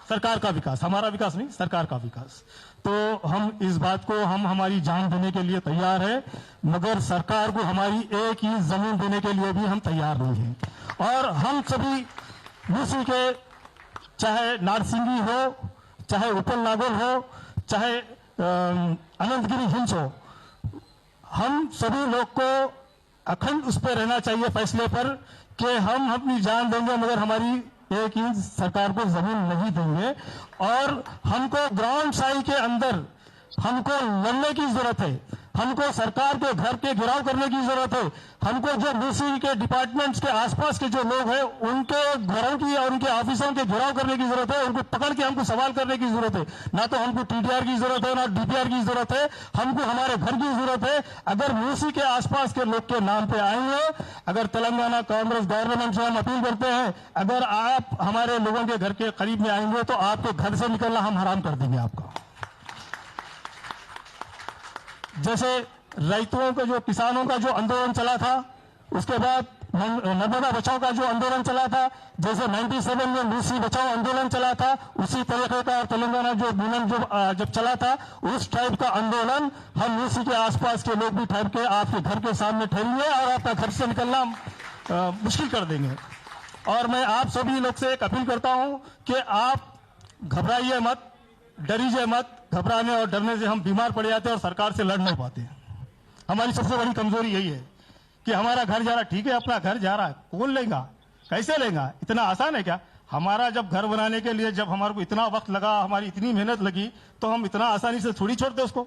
सरकार का विकास, हमारा विकास नहीं, सरकार का विकास। तो हम इस बात को, हम हमारी जान देने के लिए तैयार है, मगर सरकार को हमारी एक ही जमीन देने के लिए भी हम तैयार नहीं हैं। और हम सभी मूसी के, चाहे नारसिंगी हो, चाहे उपल नागौर हो, चाहे अनंतगिरी हिंस हो, हम सभी लोग को अखंड उस पर रहना चाहिए फैसले पर कि हम अपनी जान देंगे मगर हमारी एक इंच सरकार को जमीन नहीं देंगे। और हमको ग्राउंड साई के अंदर हमको लड़ने की जरूरत है, हमको सरकार के घर के घेराव करने की जरूरत है, हमको जो मूसी के डिपार्टमेंट्स के आसपास के जो लोग हैं उनके घरों की और उनके ऑफिसों के घेराव करने की जरूरत है, उनको पकड़ के हमको सवाल करने की जरूरत है। ना तो हमको टीडीआर की जरूरत है, ना डीपीआर की जरूरत है, हमको हमारे घर की जरूरत है। अगर मूसी के आसपास के लोग के नाम पे आएंगे, अगर तेलंगाना कांग्रेस गवर्नमेंट से हम अपील करते हैं, अगर आप हमारे लोगों के घर के करीब में आएंगे तो आपके घर से निकलना हम हराम कर देंगे आपका। जैसे रैतुओं का जो, किसानों का जो आंदोलन चला था, उसके बाद नर्मदा बचाओ का जो आंदोलन चला था, जैसे 97 में मूसी बचाओ आंदोलन चला था, उसी तरीके का तेलंगाना जो मुनम जब चला था, उस टाइप का आंदोलन हम मूसी के आसपास के लोग भी ठहर के आपके घर के सामने ठहरेंगे और आपका घर से निकलना मुश्किल कर देंगे। और मैं आप सभी लोग से एक अपील करता हूं कि आप घबराइए मत, डरीजिए मत। घबराने और डरने से हम बीमार पड़ जाते हैं और सरकार से लड़ नहीं पाते। हमारी सबसे बड़ी कमजोरी यही है कि हमारा घर जा रहा, ठीक है अपना घर जा रहा है, कौन लेगा, कैसे लेगा, इतना आसान है क्या? हमारा जब घर बनाने के लिए जब हमारे को इतना वक्त लगा, हमारी इतनी मेहनत लगी, तो हम इतना आसानी से थोड़ी छोड़ते उसको।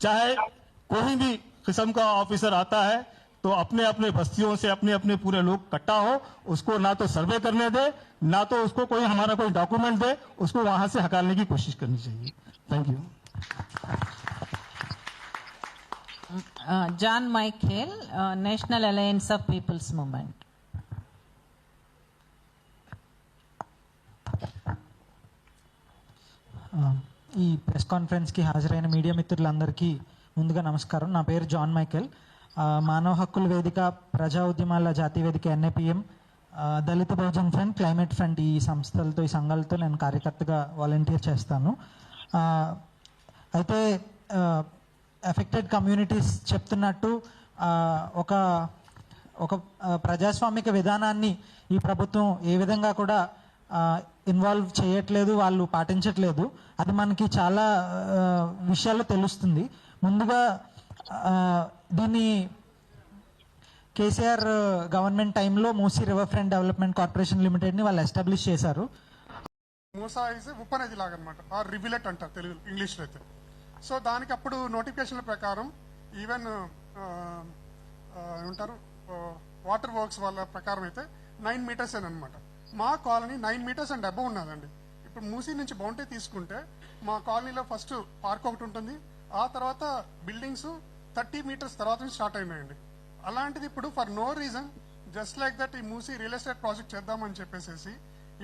चाहे कोई भी किस्म का ऑफिसर आता है तो अपने अपने बस्तियों से अपने अपने पूरे लोग इकट्ठा हो, उसको ना तो सर्वे करने दे, ना तो उसको कोई हमारा कोई डॉक्यूमेंट दे, उसको वहां से हटाने की कोशिश करनी चाहिए। Thank you. John Michael, National Alliance of People's Movement. ఈ ప్రెస్ కాన్ఫరెన్స్కి హాజరైన మీడియా మిత్రులందరికీ ముందుగా నమస్కారం. నా పేరు జాన్ మైకేల్. మానవ హక్కుల వేదిక, ప్రజా ఉద్యమాల జాతీయ వేదిక ఎన్ఏపిఎం, దళిత బహుజన్ ఫ్రంట్, క్లైమేట్ ఫ్రంట్ ఈ సంస్థలతో, ఈ సంఘాలతో నేను కార్యకర్తగా వాలంటీర్ చేస్తాను. అయితే ఎఫెక్టెడ్ కమ్యూనిటీస్ చెప్తున్నట్టు ఒక ఒక ప్రజాస్వామిక విధానాన్ని ఈ ప్రభుత్వం ఏ విధంగా కూడా ఇన్వాల్వ్ చేయట్లేదు, వాళ్ళు పాటించట్లేదు. అది మనకి చాలా విషయాల్లో తెలుస్తుంది. ముందుగా దీన్ని కేసీఆర్ గవర్నమెంట్ టైంలో Musi river front development corporation లిమిటెడ్ని వాళ్ళు ఎస్టాబ్లిష్ చేశారు. మూసా ఇస్ ఉపనది లాగా అనమాట, ఆర్ రివిలెట్ అంటారు తెలుగు ఇంగ్లీష్లో అయితే. సో దానికి అప్పుడు నోటిఫికేషన్ల ప్రకారం ఈవెన్ ఉంటారు వాటర్ వర్క్స్ వాళ్ళ ప్రకారం అయితే 9 మీటర్స్ అనమాట. మా కాలనీ 9 మీటర్స్ అండ్ అబవ్ ఉన్నదండి. ఇప్పుడు మూసీ నుంచి బౌండరీ తీసుకుంటే మా కాలనీలో ఫస్ట్ పార్క్ ఒకటి ఉంటుంది, ఆ తర్వాత బిల్డింగ్స్ 30 మీటర్స్ తర్వాత నుంచి స్టార్ట్ అయినాయండి. అలాంటిది ఇప్పుడు for no reason just like that ఈ మూసీ రియల్ ఎస్టేట్ ప్రాజెక్ట్ చేద్దామని చెప్పేసి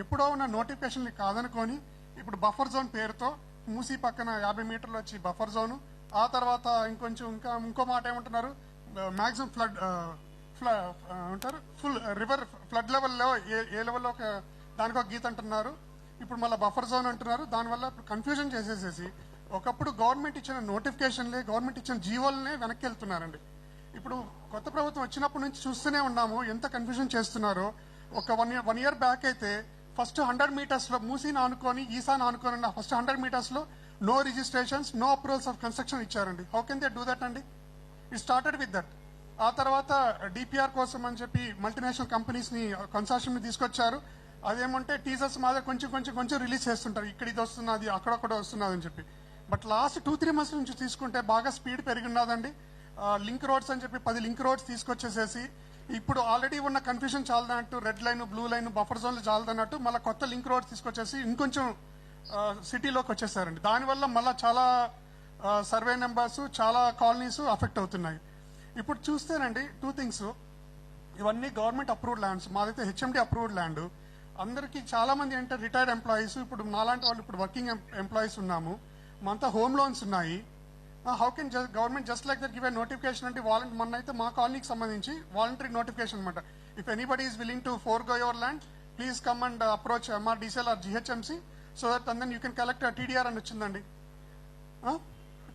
ఎప్పుడో ఉన్న నోటిఫికేషన్ని కాదనుకొని ఇప్పుడు బఫర్ జోన్ పేరుతో మూసీ పక్కన 50 మీటర్లు వచ్చి బఫర్ జోను, ఆ తర్వాత ఇంకో మాట ఏమంటున్నారు, మ్యాక్సిమం ఉంటారు ఫుల్ రివర్ ఫ్లడ్ లెవెల్లో ఏ లెవెల్లో దానికి ఒక గీత అంటున్నారు, ఇప్పుడు మళ్ళీ బఫర్ జోన్ అంటున్నారు. దానివల్ల ఇప్పుడు కన్ఫ్యూజన్ చేసేసేసి ఒకప్పుడు గవర్నమెంట్ ఇచ్చిన నోటిఫికేషన్లే, గవర్నమెంట్ ఇచ్చిన జీవోలనే వెనక్కి వెళ్తున్నారండి. ఇప్పుడు కొత్త ప్రభుత్వం వచ్చినప్పటి నుంచి చూస్తూనే ఉన్నాము ఎంత కన్ఫ్యూజన్ చేస్తున్నారో. ఒక వన్ ఇయర్ బ్యాక్ అయితే ఫస్ట్ 100 మీటర్స్లో మూసీని ఆనుకొని ఈసాన్ ఆనుకొని ఉన్న ఫస్ట్ 100 మీటర్స్లో no registrations, no approvals of construction ఇచ్చారండి. How can they do that అండి? It started with that. ఆ తర్వాత డిపిఆర్ కోసం అని చెప్పి మల్టీనేషనల్ కంపెనీస్ని కన్సార్షియంని తీసుకొచ్చారు. అదేమంటే టీజర్స్ మాదే కొంచెం రిలీజ్ చేస్తుంటారు, ఇక్కడ ఇది వస్తున్నది అక్కడొక్కడ వస్తున్నది అని చెప్పి. బట్ లాస్ట్ 2-3 months నుంచి తీసుకుంటే బాగా స్పీడ్ పెరిగిన్నదండి. లింక్ రోడ్స్ అని చెప్పి 10 లింక్ రోడ్స్ తీసుకొచ్చేసేసి ఇప్పుడు ఆల్రెడీ ఉన్న కన్ఫ్యూజన్ చాలదన్నట్టు red line, blue line, buffer జోన్లు చాలదన్నట్టు మళ్ళీ కొత్త లింక్ రోడ్స్ తీసుకొచ్చేసి ఇంకొంచెం సిటీలోకి వచ్చేసారండి. దానివల్ల మళ్ళీ చాలా సర్వే నెంబర్స్, చాలా కాలనీస్ అఫెక్ట్ అవుతున్నాయి. ఇప్పుడు చూస్తేనండి 2 things, ఇవన్నీ గవర్నమెంట్ అప్రూవ్డ్ ల్యాండ్స్, మాదైతే హెచ్ఎండి అప్రూవ్డ్ ల్యాండ్. అందరికీ చాలా మంది అంటే రిటైర్డ్ ఎంప్లాయీస్, ఇప్పుడు నాలాంటి వాళ్ళు ఇప్పుడు వర్కింగ్ ఎంప్లాయీస్ ఉన్నాము, మనతో హోమ్ లోన్స్ ఉన్నాయి. How can government just like that give a notification అంటే మొన్న అయితే మా కాలనీకి సంబంధించి వాలంటరీ నోటిఫికేషన్ అనమాట. If anybody is willing to forgo your land please come and approach MRDCL or GHMC so that and then you can collect TDR అని వచ్చిందండి.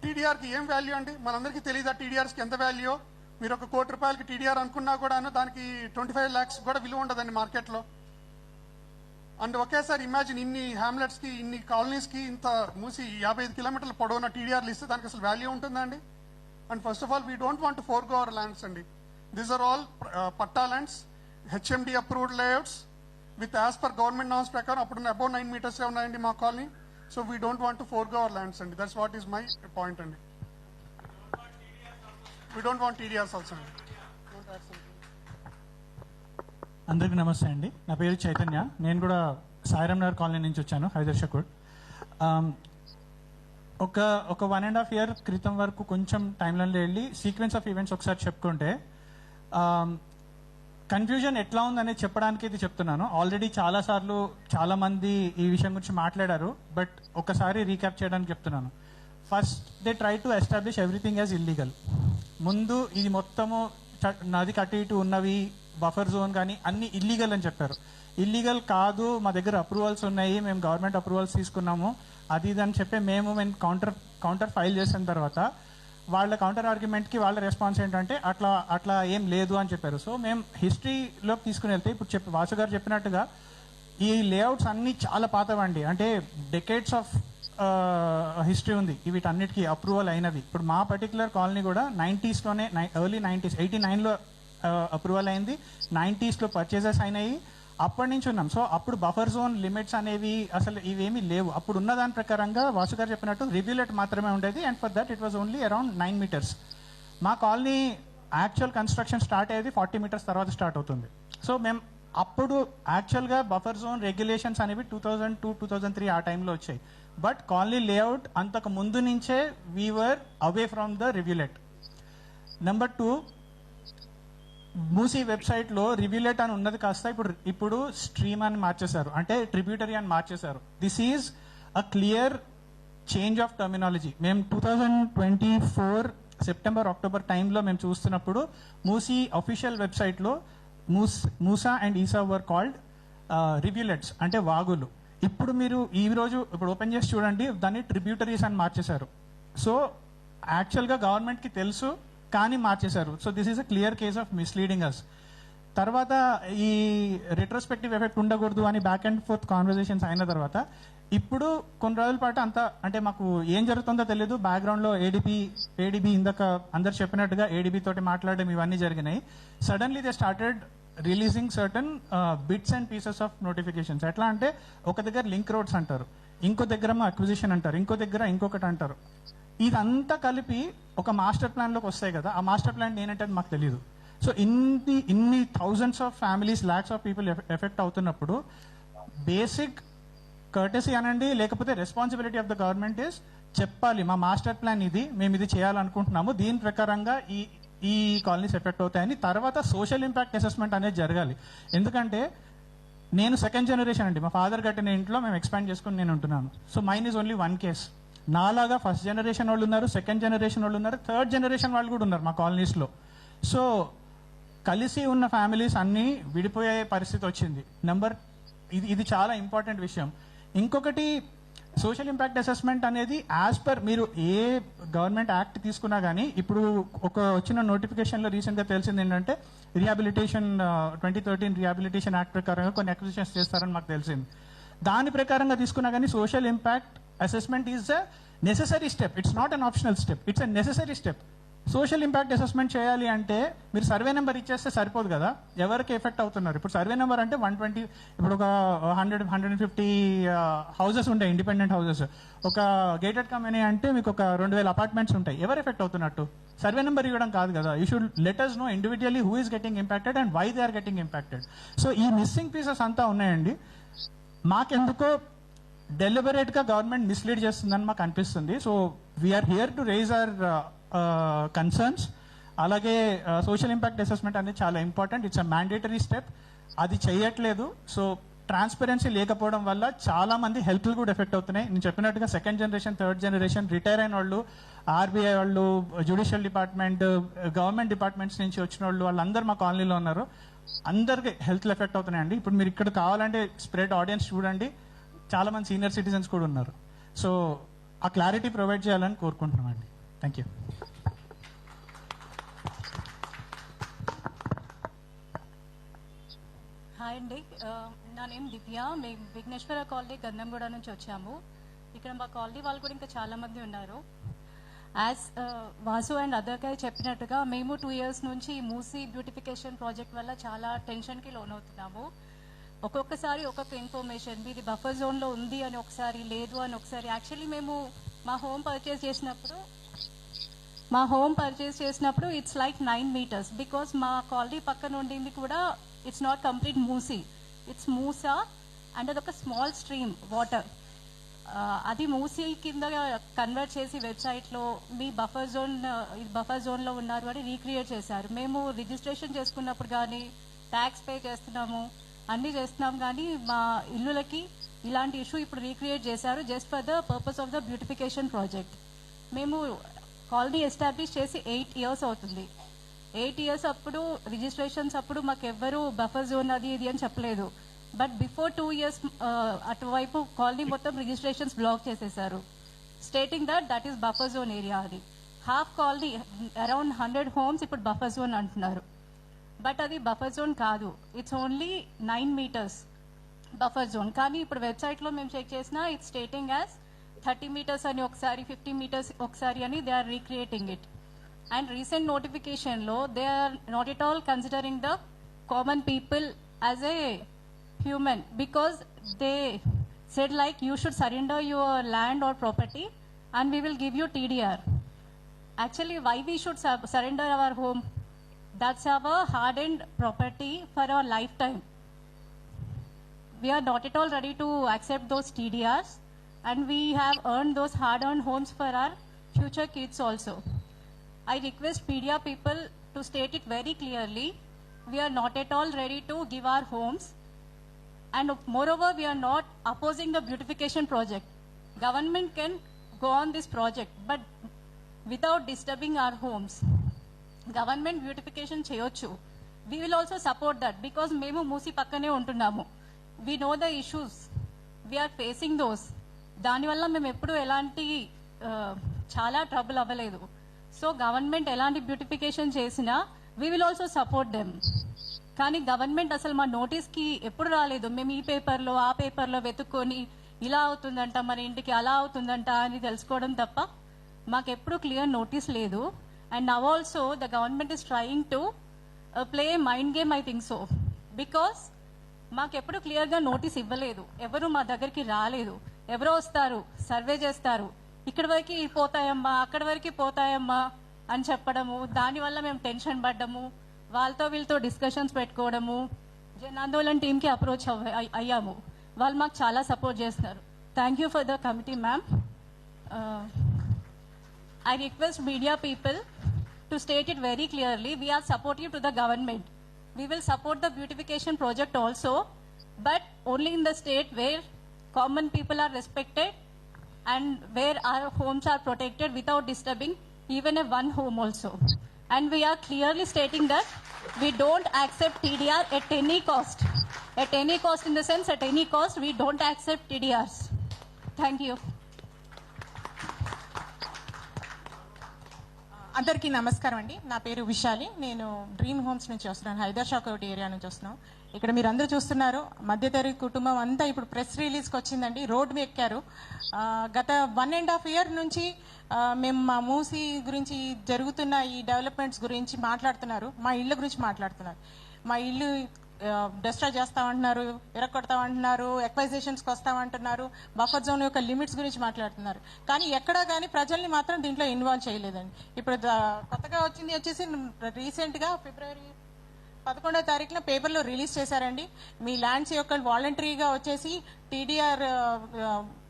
టీడీఆర్కి ఏం వాల్యూ అండి? మనందరికీ తెలియదా టీడీఆర్స్కి ఎంత వాల్యూ? మీరు ఒక ₹1 కోటి టీడీఆర్ అనుకున్నా కూడా దానికి 25 lakhs కూడా విలువ ఉండదండి మార్కెట్లో. అండ్ ఒకేసారి ఇమాజిన్ ఇన్ని హ్యామ్లెట్స్కి, ఇన్ని కాలనీస్కి ఇంత మూసి 55 kilometers పొడవున టీడీఆర్లు ఇస్తే దానికి అసలు వాల్యూ ఉంటుందండి? And first of all we don't want to forgo our lands అండి. These are all patta lands, HMD approved layouts with as per government norms ప్రకారం అప్పుడు అబౌవ్ 9 meters ఉన్నాయండి మా colony. So we don't want to forgo our lands అండి. That's what is my point అండి. We don't want TDRs also అండి. అందరికీ నమస్తే అండి. నా పేరు చైతన్య. నేను కూడా సాయిరామ్ నగర్ కాలనీ నుంచి వచ్చాను, హైదర్షాకోట్. ఒక 1.5 year క్రితం వరకు కొంచెం టైంలైన్లో వెళ్ళి సీక్వెన్స్ ఆఫ్ ఈవెంట్స్ ఒకసారి చెప్పుకుంటే కన్ఫ్యూజన్ ఎట్లా ఉందనేది చెప్పడానికి ఇది చెప్తున్నాను. ఆల్రెడీ చాలాసార్లు చాలామంది ఈ విషయం గురించి మాట్లాడారు, బట్ ఒకసారి రీక్యాప్ చేయడానికి చెప్తున్నాను. First they try to establish everything as illegal. ముందు ఇది మొత్తము నది కట్టి ఇటు ఉన్నవి బఫర్ జోన్ కానీ అన్ని ఇల్లీగల్ అని చెప్పారు. ఇల్లీగల్ కాదు, మా దగ్గర అప్రూవల్స్ ఉన్నాయి, మేము గవర్నమెంట్ అప్రూవల్స్ తీసుకున్నాము, అది ఇది అని చెప్పి మేము కౌంటర్ ఫైల్ చేసిన తర్వాత వాళ్ళ కౌంటర్ ఆర్గ్యుమెంట్కి వాళ్ళ రెస్పాన్స్ ఏంటంటే అట్లా ఏం లేదు అని చెప్పారు. సో మేము హిస్టరీలోకి తీసుకుని వెళ్తే ఇప్పుడు వాసు గారు చెప్పినట్టుగా ఈ లేఅవుట్స్ అన్నీ చాలా పాతవండి, అంటే డెకేడ్స్ ఆఫ్ హిస్టరీ ఉంది వీటన్నిటికీ అప్రూవల్ అయినవి. ఇప్పుడు మా పర్టికులర్ కాలనీ కూడా 90sలోనే, ఎర్లీ 90s 89లో అప్రూవల్ అయింది, 90sలో పర్చేజెస్ అయినాయి, అప్పటి నుంచి ఉన్నాం. సో అప్పుడు బఫర్ జోన్ లిమిట్స్ అనేవి అసలు ఇవేమీ లేవు. అప్పుడు ఉన్న దాని ప్రకారంగా వాసు గారు చెప్పినట్టు రివ్యూలెట్ మాత్రమే ఉండేది, and for that it was only around 9 meters. మా కాలనీ యాక్చువల్ కన్స్ట్రక్షన్ స్టార్ట్ అయ్యేది 40 meters తర్వాత స్టార్ట్ అవుతుంది. సో మేము అప్పుడు యాక్చువల్గా బఫర్ జోన్ రెగ్యులేషన్స్ అనేవి 2002-2003 ఆ టైంలో వచ్చాయి. బట్ కాలనీ లేఅవుట్ అంతకు ముందు నుంచే veer away from the rivulet. Number 2, Musi వెబ్సైట్లో రివ్యూలెట్ అని ఉన్నది కాస్త ఇప్పుడు స్ట్రీమ్ అని మార్చేశారు, అంటే ట్రిబ్యూటరీ అని మార్చేశారు. This is a clear change of terminology. మేము 2024 సెప్టెంబర్ అక్టోబర్ టైంలో మేము చూస్తున్నప్పుడు మూసీ అఫీషియల్ వెబ్సైట్లో Musa and Esa were called rivulets, అంటే వాగులు. ఇప్పుడు మీరు ఇప్పుడు ఓపెన్ చేసి చూడండి, దాన్ని ట్రిబ్యూటరీస్ అని మార్చేశారు. సో యాక్చువల్గా గవర్నమెంట్కి తెలుసు కానీ మార్చేశారు. So this is a clear case of misleading us. తర్వాత ఈ రెట్రోస్పెక్టివ్ ఎఫెక్ట్ ఉండకూడదు అని బ్యాక్ అండ్ ఫోర్త్ కాన్వర్జేషన్స్ అయిన తర్వాత ఇప్పుడు కొన్ని రోజుల పాటు అంటే మాకు ఏం జరుగుతుందో తెలియదు. బ్యాక్గ్రౌండ్లో ఏడీబీ ఇందాక అందరు చెప్పినట్టుగా ఏడీబీ తోటి మాట్లాడడం ఇవన్నీ జరిగినాయి. Suddenly they started releasing certain bits and pieces of notifications. ఎట్లా అంటే ఒక దగ్గర లింక్ రోడ్స్ అంటారు, ఇంకో దగ్గర అక్విజిషన్ అంటారు, ఇంకో దగ్గర ఇంకొకటి అంటారు. ఇదంతా కలిపి ఒక మాస్టర్ ప్లాన్లోకి వస్తాయి కదా, ఆ మాస్టర్ ప్లాన్ ఏంటంటే మాకు తెలియదు. సో ఇన్ని thousands of families, lakhs of people effect అవుతున్నప్పుడు బేసిక్ కర్టసీ అనండి, లేకపోతే responsibility of the government is చెప్పాలి, మా మాస్టర్ ప్లాన్ ఇది, మేము ఇది చేయాలనుకుంటున్నాము, దీని ప్రకారంగా ఈ కాలనీస్ ఎఫెక్ట్ అవుతాయని. తర్వాత సోషల్ ఇంపాక్ట్ అసెస్మెంట్ అనేది జరగాలి. ఎందుకంటే నేను సెకండ్ జనరేషన్ అండి, మా ఫాదర్ కట్టిన ఇంట్లో మేము ఎక్స్పాండ్ చేసుకుని నేను ఉంటున్నాను. So mine is only 1 case. నాలాగా ఫస్ట్ జనరేషన్ వాళ్ళు ఉన్నారు, సెకండ్ జనరేషన్ వాళ్ళు ఉన్నారు, థర్డ్ జనరేషన్ వాళ్ళు కూడా ఉన్నారు మా కాలనీస్లో. సో కలిసి ఉన్న ఫ్యామిలీస్ అన్నీ విడిపోయే పరిస్థితి వచ్చింది. ఇది చాలా ఇంపార్టెంట్ విషయం. ఇంకొకటి సోషల్ ఇంపాక్ట్ అసెస్మెంట్ అనేది యాజ్ పర్ మీరు ఏ గవర్నమెంట్ యాక్ట్ తీసుకున్నా కానీ ఇప్పుడు ఒక వచ్చిన నోటిఫికేషన్లో రీసెంట్గా తెలిసింది ఏంటంటే రిహాబిలిటేషన్ 2013 రిహాబిలిటేషన్ యాక్ట్ ప్రకారంగా కొన్ని అక్విజిషన్స్ చేస్తారని మాకు తెలిసింది. దాని ప్రకారంగా తీసుకున్నా కానీ social impact assessment is a necessary step. It's not an optional step, it's a necessary step. Social impact assessment చేయాలి అంటే మీరు సర్వే నెంబర్ ఇచ్చేస్తే సరిపోదు కదా, ఎవరికి ఎఫెక్ట్ అవుతున్నారు. ఇప్పుడు సర్వే నెంబర్ అంటే 120, ఇప్పుడు ఒక 150 హౌసెస్ ఉంటాయి, ఇండిపెండెంట్ హౌసెస్. ఒక గేటెడ్ కమ్యూనిటీ అంటే మీకు ఒక 2000 అపార్ట్మెంట్స్ ఉంటాయి. ఎవరు ఎఫెక్ట్ అవుతున్నట్టు? సర్వే నెంబర్ ఇవ్వడం కాదు కదా. You should let us know individually who is getting impacted and why they are getting impacted. So ఈ మిస్సింగ్ పీసెస్ అంతా ఉన్నాయండి. మాకెందుకో డెలిబరేట్గా గవర్నమెంట్ మిస్లీడ్ చేస్తుందని మాకు అనిపిస్తుంది. So we are here to raise our concerns. అలాగే సోషల్ ఇంపాక్ట్ అసెస్మెంట్ అనేది చాలా important, it's a mandatory step. అది చేయట్లేదు. సో ట్రాన్స్పరెన్సీ లేకపోవడం వల్ల చాలా మంది హెల్త్లు కూడా ఎఫెక్ట్ అవుతున్నాయి. నేను చెప్పినట్టుగా second generation, third generation, retire అయిన వాళ్ళు, ఆర్బీఐ వాళ్ళు, జ్యుడిషియల్ డిపార్ట్మెంట్, గవర్నమెంట్ డిపార్ట్మెంట్స్ నుంచి వచ్చిన వాళ్ళు, వాళ్ళందరూ మా కాలనీలో ఉన్నారు. అందరికి హెల్త్ ఎఫెక్ట్ అవుతున్నాయండి. ఇప్పుడు మీరు ఇక్కడ కావాలంటే స్ప్రెడ్ ఆడియన్స్ చూడండి, చాలా మంది సీనియర్ సిటిజన్స్ కూడా ఉన్నారు. సో ఆ క్లారిటీ ప్రొవైడ్ చేయాలని కోరుకుంటున్నామండి. Thank you. హాయ్ అండి, నా నేమ్ దివ్య. మేము విఘ్నేశ్వర కాలనీ గంధంగూడ నుంచి వచ్చాము. ఇక్కడ మా కాలనీ వాళ్ళు కూడా ఇంకా చాలా మంది ఉన్నారు. యాజ్ వాసు అండ్ అదర్ గారు చెప్పినట్టుగా మేము 2 years నుంచి ఈ మూసీ బ్యూటిఫికేషన్ ప్రాజెక్ట్ వల్ల చాలా టెన్షన్కి లోన్ అవుతున్నాము. ఒక్కొక్కసారి ఒక్కొక్క ఇన్ఫర్మేషన్, మీది బఫర్ జోన్లో ఉంది అని ఒకసారి, లేదు అని ఒకసారి. యాక్చువల్లీ మేము మా హోమ్ పర్చేస్ చేసినప్పుడు ఇట్స్ లైక్ 9 meters, బికాస్ మా కాలనీ పక్కన ఉండింది కూడా it's not complete Musi, it's Musa and అదొక స్మాల్ స్ట్రీమ్ వాటర్. అది మూసీ కింద కన్వర్ట్ చేసి వెబ్సైట్లో మీ బఫర్ జోన్లో ఉన్నారు అని రీక్రియేట్ చేశారు. మేము రిజిస్ట్రేషన్ చేసుకున్నప్పుడు కానీ ట్యాక్స్ పే చేస్తున్నాము, అన్నీ చేస్తున్నాం, కానీ మా ఇల్లులకి ఇలాంటి ఇష్యూ ఇప్పుడు రీక్రియేట్ చేశారు just for the purpose of the beautification project. మేము కాలనీ ఎస్టాబ్లిష్ చేసి 8 years అవుతుంది. 8 years అప్పుడు రిజిస్ట్రేషన్స్ అప్పుడు మాకు ఎవ్వరూ బఫర్ జోన్ అది ఇది అని చెప్పలేదు. బట్ బిఫోర్ 2 years అటువైపు కాలనీ మొత్తం రిజిస్ట్రేషన్స్ బ్లాక్ చేసేసారు, stating that is buffer zone area అని. హాఫ్ కాలనీ అరౌండ్ 100 homes ఇప్పుడు బఫర్ జోన్ అంటున్నారు. బట్ అది బఫర్ జోన్ కాదు, it's only 9 meters buffer zone. కానీ ఇప్పుడు వెబ్సైట్లో మేము చెక్ చేసినా ఇట్స్ స్టేటింగ్ యాజ్ 30 meters అని ఒకసారి, 50 meters ఒకసారి అని they are recreating it. And recent నోటిఫికేషన్లో they are not at all considering the common people as a human, because they said like you should surrender your land or property and we will give you TDR. Actually, why we should surrender our home? That's our hard-earned property for our lifetime. We are not at all ready to accept those TDRs, and we have earned those hard-earned homes for our future kids also. I request media people to state it very clearly. We are not at all ready to give our homes, and moreover, we are not opposing the beautification project. Government can go on this project, but without disturbing our homes. Government beautification cheyochu. We will also support that because memu మూసి పక్కనే ఉంటున్నాము. We know the issues. We are facing those. దానివల్ల మేము ఎప్పుడు ఎలాంటి చాలా trouble అవ్వలేదు. So government ఎలాంటి beautification చేసినా we will also support them. కానీ గవర్నమెంట్ అసలు మా నోటీస్కి ఎప్పుడు రాలేదు. మేము ఈ పేపర్లో ఆ పేపర్లో వెతుక్కొని ఇలా అవుతుందంట, మన ఇంటికి అలా అవుతుందంట అని తెలుసుకోవడం తప్ప మాకెప్పుడు క్లియర్ నోటీస్ లేదు. And now also the government is trying to play mind game, I think so, because మాకెప్పుడు క్లియర్గా నోటీస్ ఇవ్వలేదు, ఎవరు మా దగ్గరికి రాలేదు. ఎవరో వస్తారు, సర్వే చేస్తారు, ఇక్కడి వరకు పోతాయమ్మా, అక్కడి వరకు పోతాయమ్మా అని చెప్పడము. దానివల్ల మేము టెన్షన్ పడ్డము, వాళ్ళతో వీళ్ళతో డిస్కషన్స్ పెట్టుకోవడము. జన్ ఆందోళన్ టీమ్కి అప్రోచ్ అయ్యాము, వాళ్ళు మాకు చాలా సపోర్ట్ చేస్తున్నారు. Thank you for the committee ma'am. I request media people to state it very clearly. We are supportive to the government. We will support the beautification project also, but only in the state where common people are respected and where our homes are protected without disturbing even a one home also. And we are clearly stating that we don't accept TDR at any cost. At any cost, in the sense, at any cost, we don't accept TDRs. Thank you. అందరికీ నమస్కారం అండి. నా పేరు విశాలి. నేను dream homes నుంచి వస్తున్నాను, హైదరాబాద్ ఒకటి area నుంచి వస్తున్నాను. ఇక్కడ మీరు అందరూ చూస్తున్నారు, మధ్యతరగతి కుటుంబం అంతా ఇప్పుడు ప్రెస్ రిలీజ్కి వచ్చిందండి, రోడ్డు ఎక్కారు. గత 1.5 year నుంచి మేము మా మూసీ గురించి జరుగుతున్న ఈ డెవలప్మెంట్స్ గురించి మాట్లాడుతున్నారు, మా ఇళ్ళ గురించి మాట్లాడుతున్నారు. మా ఇల్లు డిస్ట్రాయ్ చేస్తామంటున్నారు, ఎరగొడతామంటున్నారు, ఎక్వైజేషన్స్కి వస్తామంటున్నారు, బఫర్ జోన్ యొక్క లిమిట్స్ గురించి మాట్లాడుతున్నారు. కానీ ఎక్కడా కానీ ప్రజల్ని మాత్రం దీంట్లో ఇన్వాల్వ్ చేయలేదండి. ఇప్పుడు కొత్తగా వచ్చేసి రీసెంట్గా February 11వ పేపర్లో రిలీజ్ చేశారండి. మీ ల్యాండ్స్ యొక్క వాలంటరీగా వచ్చేసి టీడీఆర్,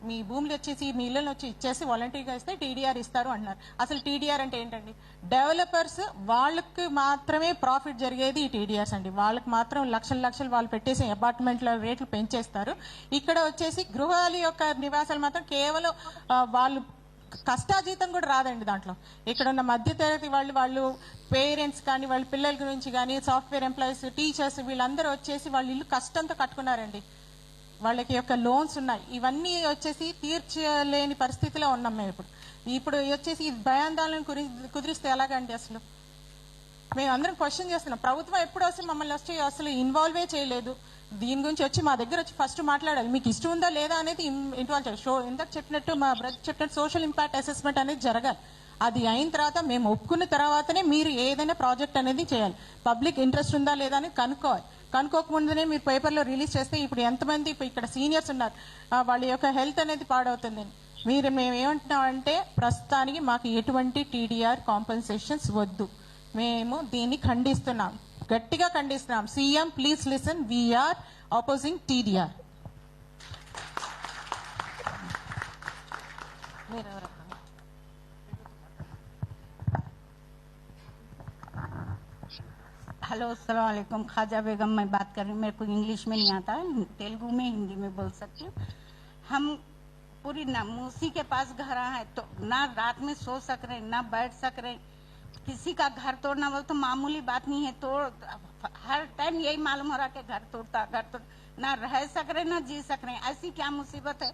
మీ భూములు వచ్చేసి మీ ఇళ్ళని వచ్చి ఇచ్చేసి వాలంటరీగా ఇస్తే టీడీఆర్ ఇస్తారు అంటున్నారు. అసలు టీడీఆర్ అంటే ఏంటండి? డెవలపర్స్ వాళ్ళకి మాత్రమే ప్రాఫిట్ జరిగేది ఈ టీడీఆర్స్ అండి. వాళ్ళకి మాత్రం లక్షలు వాళ్ళు పెట్టేసి అపార్ట్మెంట్ల రేట్లు పెంచేస్తారు. ఇక్కడ వచ్చేసి గృహాల యొక్క నివాసాలు మాత్రం కేవలం వాళ్ళు కష్టాజీతం కూడా రాదండి దాంట్లో. ఇక్కడ ఉన్న మధ్యతరగతి వాళ్ళు పేరెంట్స్ కానీ వాళ్ళ పిల్లల గురించి కానీ సాఫ్ట్వేర్ ఎంప్లాయీస్, టీచర్స్ వీళ్ళందరూ వచ్చేసి వాళ్ళ ఇల్లు కష్టంతో కట్టుకున్నారండి. వాళ్ళకి యొక్క లోన్స్ ఉన్నాయి, ఇవన్నీ వచ్చేసి తీర్చలేని పరిస్థితిలో ఉన్నాం మేము ఇప్పుడు వచ్చేసి ఈ భయాందోళన కుదిరిస్తే ఎలాగండి? అసలు మేము అందరం క్వశ్చన్ చేస్తున్నాం. ప్రభుత్వం ఎప్పుడు వస్తే మమ్మల్ని వచ్చి అసలు ఇన్వాల్వే చేయలేదు. దీని గురించి వచ్చి మా దగ్గర వచ్చి ఫస్ట్ మాట్లాడాలి, మీకు ఇష్టం ఉందా లేదా అనేది ఇన్వాల్వ్ చేయాలి. ఇందాక చెప్పినట్టు మా బ్రదర్ చెప్పినట్టు సోషల్ ఇంపాక్ట్ అసెస్మెంట్ అనేది జరగాలి. అది అయిన తర్వాత మేము ఒప్పుకున్న తర్వాతనే మీరు ఏదైనా ప్రాజెక్ట్ అనేది చేయాలి. పబ్లిక్ ఇంట్రెస్ట్ ఉందా లేదా అని కనుక్కోవాలి. కనుక్కోకముందునే మీరు పేపర్లో రిలీజ్ చేస్తే ఇప్పుడు ఎంతమంది ఇక్కడ సీనియర్స్ ఉన్నారు, వాళ్ళ యొక్క హెల్త్ అనేది పాడవుతుంది. మేము ఏమంటున్నామంటే ప్రస్తుతానికి మాకు ఎటువంటి టీడీఆర్ కాంపెన్సేషన్స్ వద్దు. మేము దీన్ని ఖండిస్తున్నాం, గట్టిగా ఖండిస్తున్నాం. CM please listen, we are opposing TDR. Hello अस्सलाम वालेकुम, ख्वाजा बेगम मैं बात कर रही हूँ. मेरे को इंग्लिश में नहीं आता, तेलुगु में हिंदी में बोल सकती हूँ. हम पूरी मूसी के पास घर है तो ना रात में सो सक रहे ना बैठ सक रहे. किसी का घर तोड़ना बोल तो मामूली बात नहीं है. तोड़ हर टाइम यही मालूम हो रहा कि घर तोड़ ना रह सक रहे ना जी सक रहे. ऐसी क्या मुसीबत है?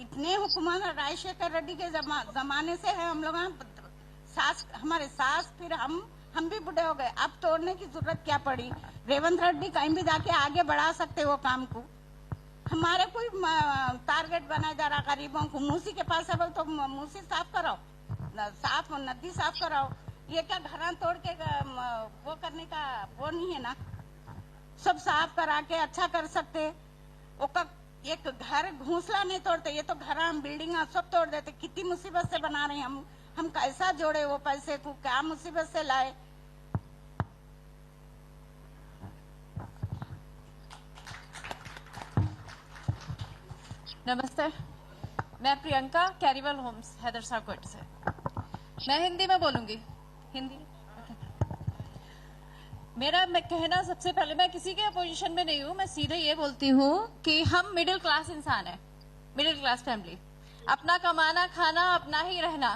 इतने हुकूमत राजशेखर रेड्डी के जमाने से है. हम लोग हमारे सास फिर हम भी बूढ़े हो गए. अब तोड़ने की जरूरत क्या पड़ी? रेवंत रेड्डी कहीं भी जाके आगे बढ़ा सकते वो काम को. हमारे कोई टारगेट बनाया जा रहा गरीबों को. मूसी के पास है बोल तो मूसी साफ कराओ, साफ नदी साफ कराओ. ये क्या घर तोड़ के वो करने का वो नहीं है ना. सब साफ करा के अच्छा कर सकते. एक घर घोंसला नहीं तोड़ते, ये तो घर बिल्डिंग सब तोड़ देते. कितनी मुसीबत से बना रहे हैं हम कैसा जोड़े वो पैसे को, क्या मुसीबत से लाए. नमस्ते, मैं प्रियंका, कैरीवल होम्स, हैदराबाद से. मैं हिंदी में बोलूंगी. हिंदी मैं कहना सबसे पहले, मैं किसी के पोजीशन में नहीं हूँ. मैं सीधे ये बोलती हूँ कि हम मिडिल क्लास इंसान हैं, मिडिल क्लास फैमिली. अपना कमाना खाना अपना ही रहना,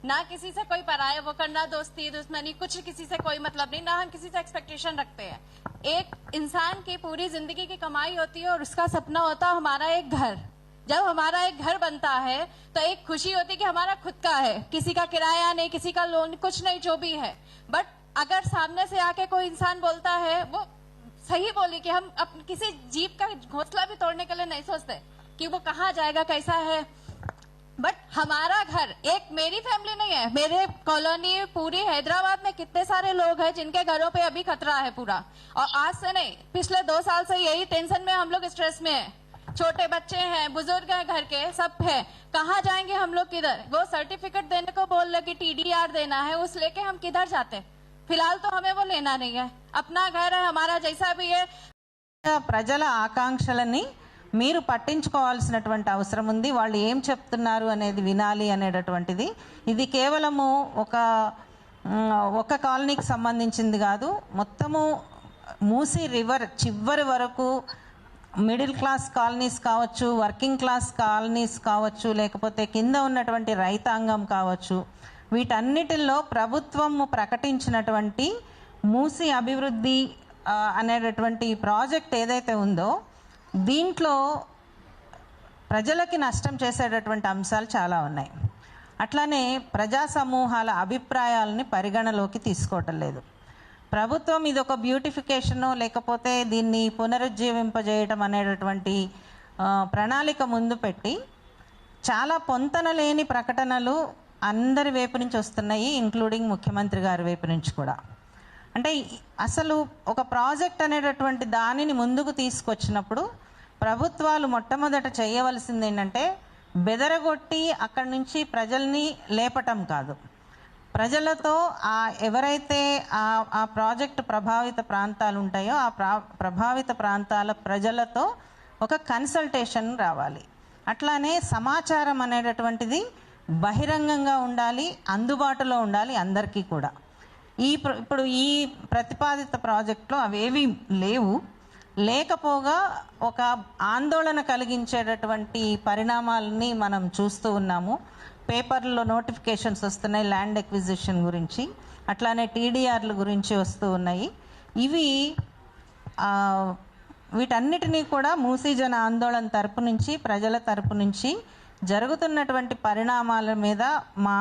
ना किसी से कोई पराया वो करना, दोस्ती दुश्मनी कुछ किसी से कोई मतलब नहीं, ना हम किसी से एक्सपेक्टेशन रखते हैं. एक इंसान की पूरी जिंदगी की कमाई होती है और उसका सपना होता है हमारा एक घर. जब हमारा एक घर बनता है तो एक खुशी होती है कि हमारा खुद का है, किसी का किराया नहीं, किसी का लोन, कुछ नहीं, जो भी है. बट अगर सामने से आके कोई इंसान बोलता है, वो सही बोली कि हम किसी जीव का घोंसला भी तोड़ने के लिए नहीं सोचते कि वो कहाँ जाएगा, कैसा है. बट हमारा घर एक मेरी फैमिली नहीं है, मेरे कॉलोनी पूरी हैदराबाद में कितने सारे लोग हैं जिनके घरों पे अभी खतरा है पूरा. और आज से नहीं, पिछले 2 साल से यही टेंशन में हम लोग स्ट्रेस में है. छोटे बच्चे हैं, बुजुर्ग हैं, घर के सब है. कहाँ जाएंगे हम लोग, किधर? वो सर्टिफिकेट देने को बोल रहे कि टीडीआर देना है, उस लेके हम किधर जाते? फिलहाल तो हमें वो लेना नहीं है. अपना घर है हमारा, जैसा भी है. ప్రజల ఆకాంక్షలని మీరు పట్టించుకోవాల్సినటువంటి అవసరం ఉంది. వాళ్ళు ఏం చెప్తున్నారు అనేది వినాలి అనేటటువంటిది. ఇది కేవలము ఒక కాలనీకి సంబంధించింది కాదు, మొత్తము మూసీ రివర్ చివరి వరకు మిడిల్ క్లాస్ కాలనీస్ కావచ్చు, వర్కింగ్ క్లాస్ కాలనీస్ కావచ్చు, లేకపోతే కింద ఉన్నటువంటి రైతాంగం కావచ్చు, వీటన్నిటిల్లో ప్రభుత్వము ప్రకటించినటువంటి మూసీ అభివృద్ధి అనేటటువంటి ప్రాజెక్ట్ ఏదైతే ఉందో దీంట్లో ప్రజలకి నష్టం చేసేటటువంటి అంశాలు చాలా ఉన్నాయి. అట్లానే ప్రజా సమూహాల అభిప్రాయాలని పరిగణలోకి తీసుకోవటం లేదు. ప్రభుత్వం ఇది ఒక బ్యూటిఫికేషను లేకపోతే దీన్ని పునరుజ్జీవింపజేయటం అనేటటువంటి ప్రణాళిక ముందు పెట్టి చాలా పొంతన లేని ప్రకటనలు అందరి వైపు నుంచి వస్తున్నాయి, ఇంక్లూడింగ్ ముఖ్యమంత్రి గారి వైపు నుంచి కూడా. అంటే అసలు ఒక ప్రాజెక్ట్ అనేటటువంటి దానిని ముందుకు తీసుకొచ్చినప్పుడు ప్రభుత్వాలు మొట్టమొదట చేయవలసింది ఏంటంటే బెదరగొట్టి అక్కడి నుంచి ప్రజల్ని లేపటం కాదు, ప్రజలతో ఎవరైతే ఆ ప్రాజెక్టు ప్రభావిత ప్రాంతాలు ఉంటాయో ఆ ప్రభావిత ప్రాంతాల ప్రజలతో ఒక కన్సల్టేషన్ రావాలి. అట్లానే సమాచారం అనేటటువంటిది బహిరంగంగా ఉండాలి, అందుబాటులో ఉండాలి అందరికీ కూడా. ఇప్పుడు ఈ ప్రతిపాదిత ప్రాజెక్టులో అవేవి లేవు. లేకపోగా ఒక ఆందోళన కలిగించేటటువంటి పరిణామాలని మనం చూస్తూ ఉన్నాము. పేపర్లో నోటిఫికేషన్స్ వస్తున్నాయి ల్యాండ్ ఎక్విజిషన్ గురించి, అట్లానే టీడీఆర్ల గురించి వస్తూ ఉన్నాయి. ఇవి వీటన్నిటినీ కూడా మూసీ జన ఆందోళన తరపు నుంచి ప్రజల తరపు నుంచి జరుగుతున్నటువంటి పరిణామాల మీద మా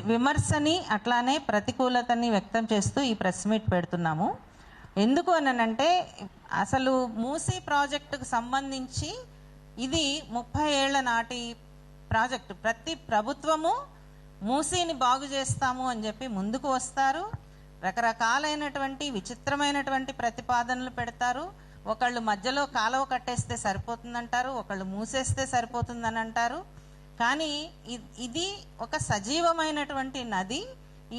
విమర్శని అట్లానే ప్రతికూలతని వ్యక్తం చేస్తూ ఈ ప్రెస్ మీట్ పెడుతున్నాము. ఎందుకు అనంటే అసలు మూసీ ప్రాజెక్టుకు సంబంధించి ఇది 30 ఏళ్ల నాటి ప్రాజెక్టు. ప్రతి ప్రభుత్వము మూసీని బాగు చేస్తాము అని చెప్పి ముందుకు వస్తారు, రకరకాలైనటువంటి విచిత్రమైనటువంటి ప్రతిపాదనలు పెడతారు. ఒకళ్ళు మధ్యలో కాలువ కట్టేస్తే సరిపోతుందంటారు, ఒకళ్ళు మూసేస్తే సరిపోతుందని అంటారు. కానీ ఇది ఒక సజీవమైనటువంటి నది.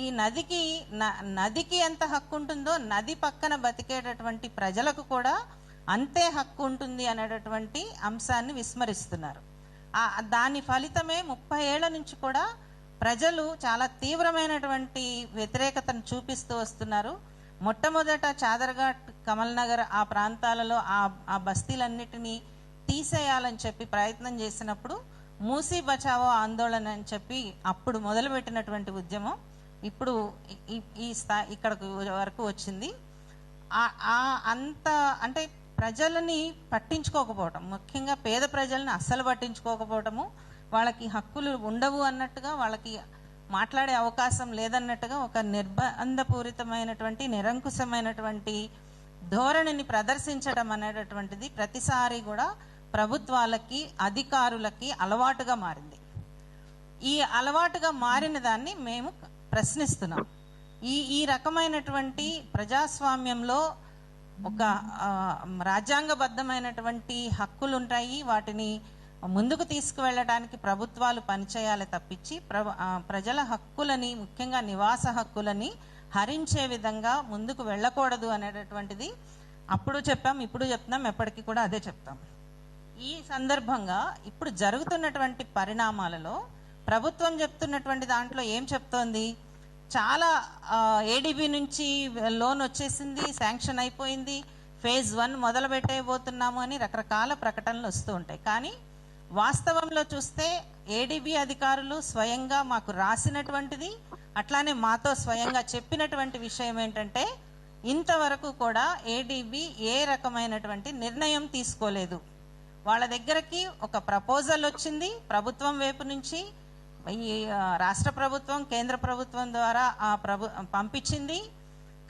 ఈ నదికి ఎంత హక్కు ఉంటుందో నది పక్కన బతికేటటువంటి ప్రజలకు కూడా అంతే హక్కు ఉంటుంది అనేటటువంటి అంశాన్ని విస్మరిస్తున్నారు. దాని ఫలితమే 30 ఏళ్ల నుంచి కూడా ప్రజలు చాలా తీవ్రమైనటువంటి వ్యతిరేకతను చూపిస్తూ వస్తున్నారు. మొట్టమొదట చాదర్ఘాట్, కమల్ నగర్ ఆ ప్రాంతాలలో ఆ బస్తీలన్నిటినీ తీసేయాలని చెప్పి ప్రయత్నం చేసినప్పుడు మూసీ బచావో ఆందోళన అని చెప్పి అప్పుడు మొదలుపెట్టినటువంటి ఉద్యమం ఇప్పుడు ఇక్కడ వరకు వచ్చింది. అంత అంటే ప్రజలని పట్టించుకోకపోవటం, ముఖ్యంగా పేద ప్రజల్ని అస్సలు పట్టించుకోకపోవటము, వాళ్ళకి హక్కులు ఉండవు అన్నట్టుగా, వాళ్ళకి మాట్లాడే అవకాశం లేదన్నట్టుగా ఒక నిర్బంధపూరితమైనటువంటి నిరంకుశమైనటువంటి ధోరణిని ప్రదర్శించడం అనేటటువంటిది ప్రతిసారి కూడా ప్రభుత్వాలకి అధికారులకి అలవాటుగా మారింది. ఈ అలవాటుగా మారిన దాన్ని మేము ప్రశ్నిస్తున్నాం. ఈ రకమైనటువంటి ప్రజాస్వామ్యంలో ఒక రాజ్యాంగబద్ధమైనటువంటి హక్కులు ఉంటాయి, వాటిని ముందుకు తీసుకువెళ్ళడానికి ప్రభుత్వాలు పనిచేయాలి తప్పించి ప్రజల హక్కులని, ముఖ్యంగా నివాస హక్కులని హరించే విధంగా ముందుకు వెళ్ళకూడదు అనేటటువంటిది అప్పుడు చెప్పాం, ఇప్పుడు చెప్తాం, ఎప్పటికీ కూడా అదే చెప్తాం. ఈ సందర్భంగా ఇప్పుడు జరుగుతున్నటువంటి పరిణామాలలో ప్రభుత్వం చెప్తున్నటువంటి దాంట్లో ఏం చెప్తోంది, చాలా ఏడీబీ నుంచి లోన్ వచ్చేసింది, శాంక్షన్ అయిపోయింది, ఫేజ్ 1 మొదలు పెట్టేయబోతున్నాము అని రకరకాల ప్రకటనలు వస్తూ ఉంటాయి. కానీ వాస్తవంలో చూస్తే ఏడీబీ అధికారులు స్వయంగా మాకు రాసినటువంటిది, అట్లానే మాతో స్వయంగా చెప్పినటువంటి విషయం ఏంటంటే ఇంతవరకు కూడా ఏడీబీ ఏ రకమైనటువంటి నిర్ణయం తీసుకోలేదు. వాళ్ళ దగ్గరికి ఒక ప్రపోజల్ వచ్చింది ప్రభుత్వం వైపు నుంచి, ఈ రాష్ట్ర ప్రభుత్వం కేంద్ర ప్రభుత్వం ద్వారా పంపించింది.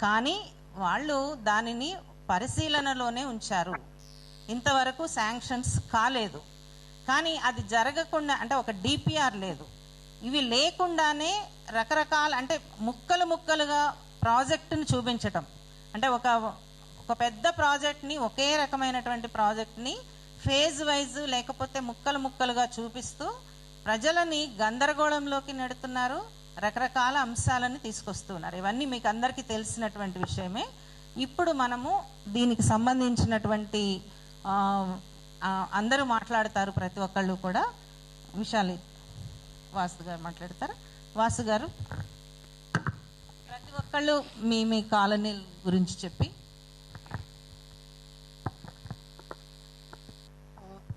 కానీ వాళ్ళు దానిని పరిశీలనలోనే ఉంచారు, ఇంతవరకు శాంక్షన్స్ కాలేదు. కానీ అది జరగకుండా, అంటే ఒక డిపిఆర్ లేదు, ఇవి లేకుండానే రకరకాల అంటే ముక్కలుగా ప్రాజెక్టుని చూపించటం, అంటే ఒక పెద్ద ప్రాజెక్ట్ని, ఒకే రకమైనటువంటి ప్రాజెక్ట్ని ఫేజ్ వైజ్ లేకపోతే ముక్కలుగా చూపిస్తూ ప్రజలని గందరగోళంలోకి నెడుతున్నారు, రకరకాల అంశాలను తీసుకొస్తున్నారు. ఇవన్నీ మీకు అందరికీ తెలిసినటువంటి విషయమే. ఇప్పుడు మనము దీనికి సంబంధించినటువంటి అందరూ మాట్లాడతారు, ప్రతి ఒక్కళ్ళు కూడా. విశాలి వాసు గారు మాట్లాడతారు. వాసు గారు ప్రతి ఒక్కళ్ళు మీ కాలనీ గురించి చెప్పి.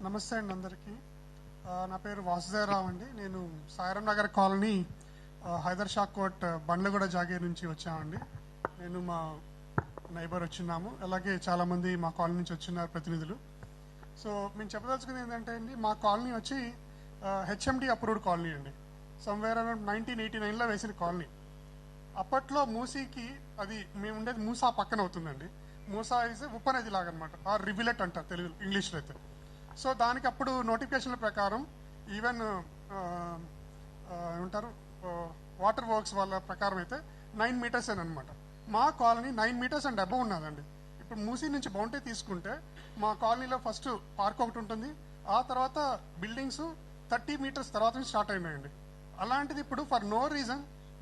నమస్తే అండి అందరికీ. నా పేరు వాసుదేవరావు అండి. నేను సాయిరాం నగర్ కాలనీ హైదర్ షా కోట్ బండ్లగూడ జాగీర్ నుంచి వచ్చామండి. నేను మా నైబర్ వచ్చిన్నాము, అలాగే చాలామంది మా కాలనీ నుంచి వచ్చినారు ప్రతినిధులు. సో మేము చెప్పదలుచుకుంది ఏంటంటే అండి, మా కాలనీ వచ్చి హెచ్ఎండి అప్రూవ్డ్ కాలనీ అండి. సమ్వేర్ అరౌండ్ 1989లో వేసిన కాలనీ. అప్పట్లో మూసీకి అది మేము ఉండేది మూసా పక్కన అవుతుందండి. మూసా ఇస్ ఉపనది లాగా అనమాట, ఆ రివిలెట్ అంటారు తెలుగు ఇంగ్లీష్లో అయితే. సో దానికి అప్పుడు నోటిఫికేషన్ల ప్రకారం ఈవెన్ ఏమంటారు వాటర్ వర్క్స్ వాళ్ళ ప్రకారం అయితే 9 మీటర్స్ అనమాట. మా కాలనీ 9 మీటర్స్ అండ్ అబవ్ ఉన్నదండి. ఇప్పుడు మూసీ నుంచి బౌండరీ తీసుకుంటే మా కాలనీలో ఫస్ట్ పార్క్ ఒకటి ఉంటుంది, ఆ తర్వాత బిల్డింగ్స్ 30 మీటర్స్ తర్వాత నుంచి స్టార్ట్ అయినాయండి. అలాంటిది ఇప్పుడు for no reason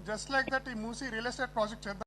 just like that ఈ మూసీ రియల్ ఎస్టేట్ ప్రాజెక్ట్ చేద్దాం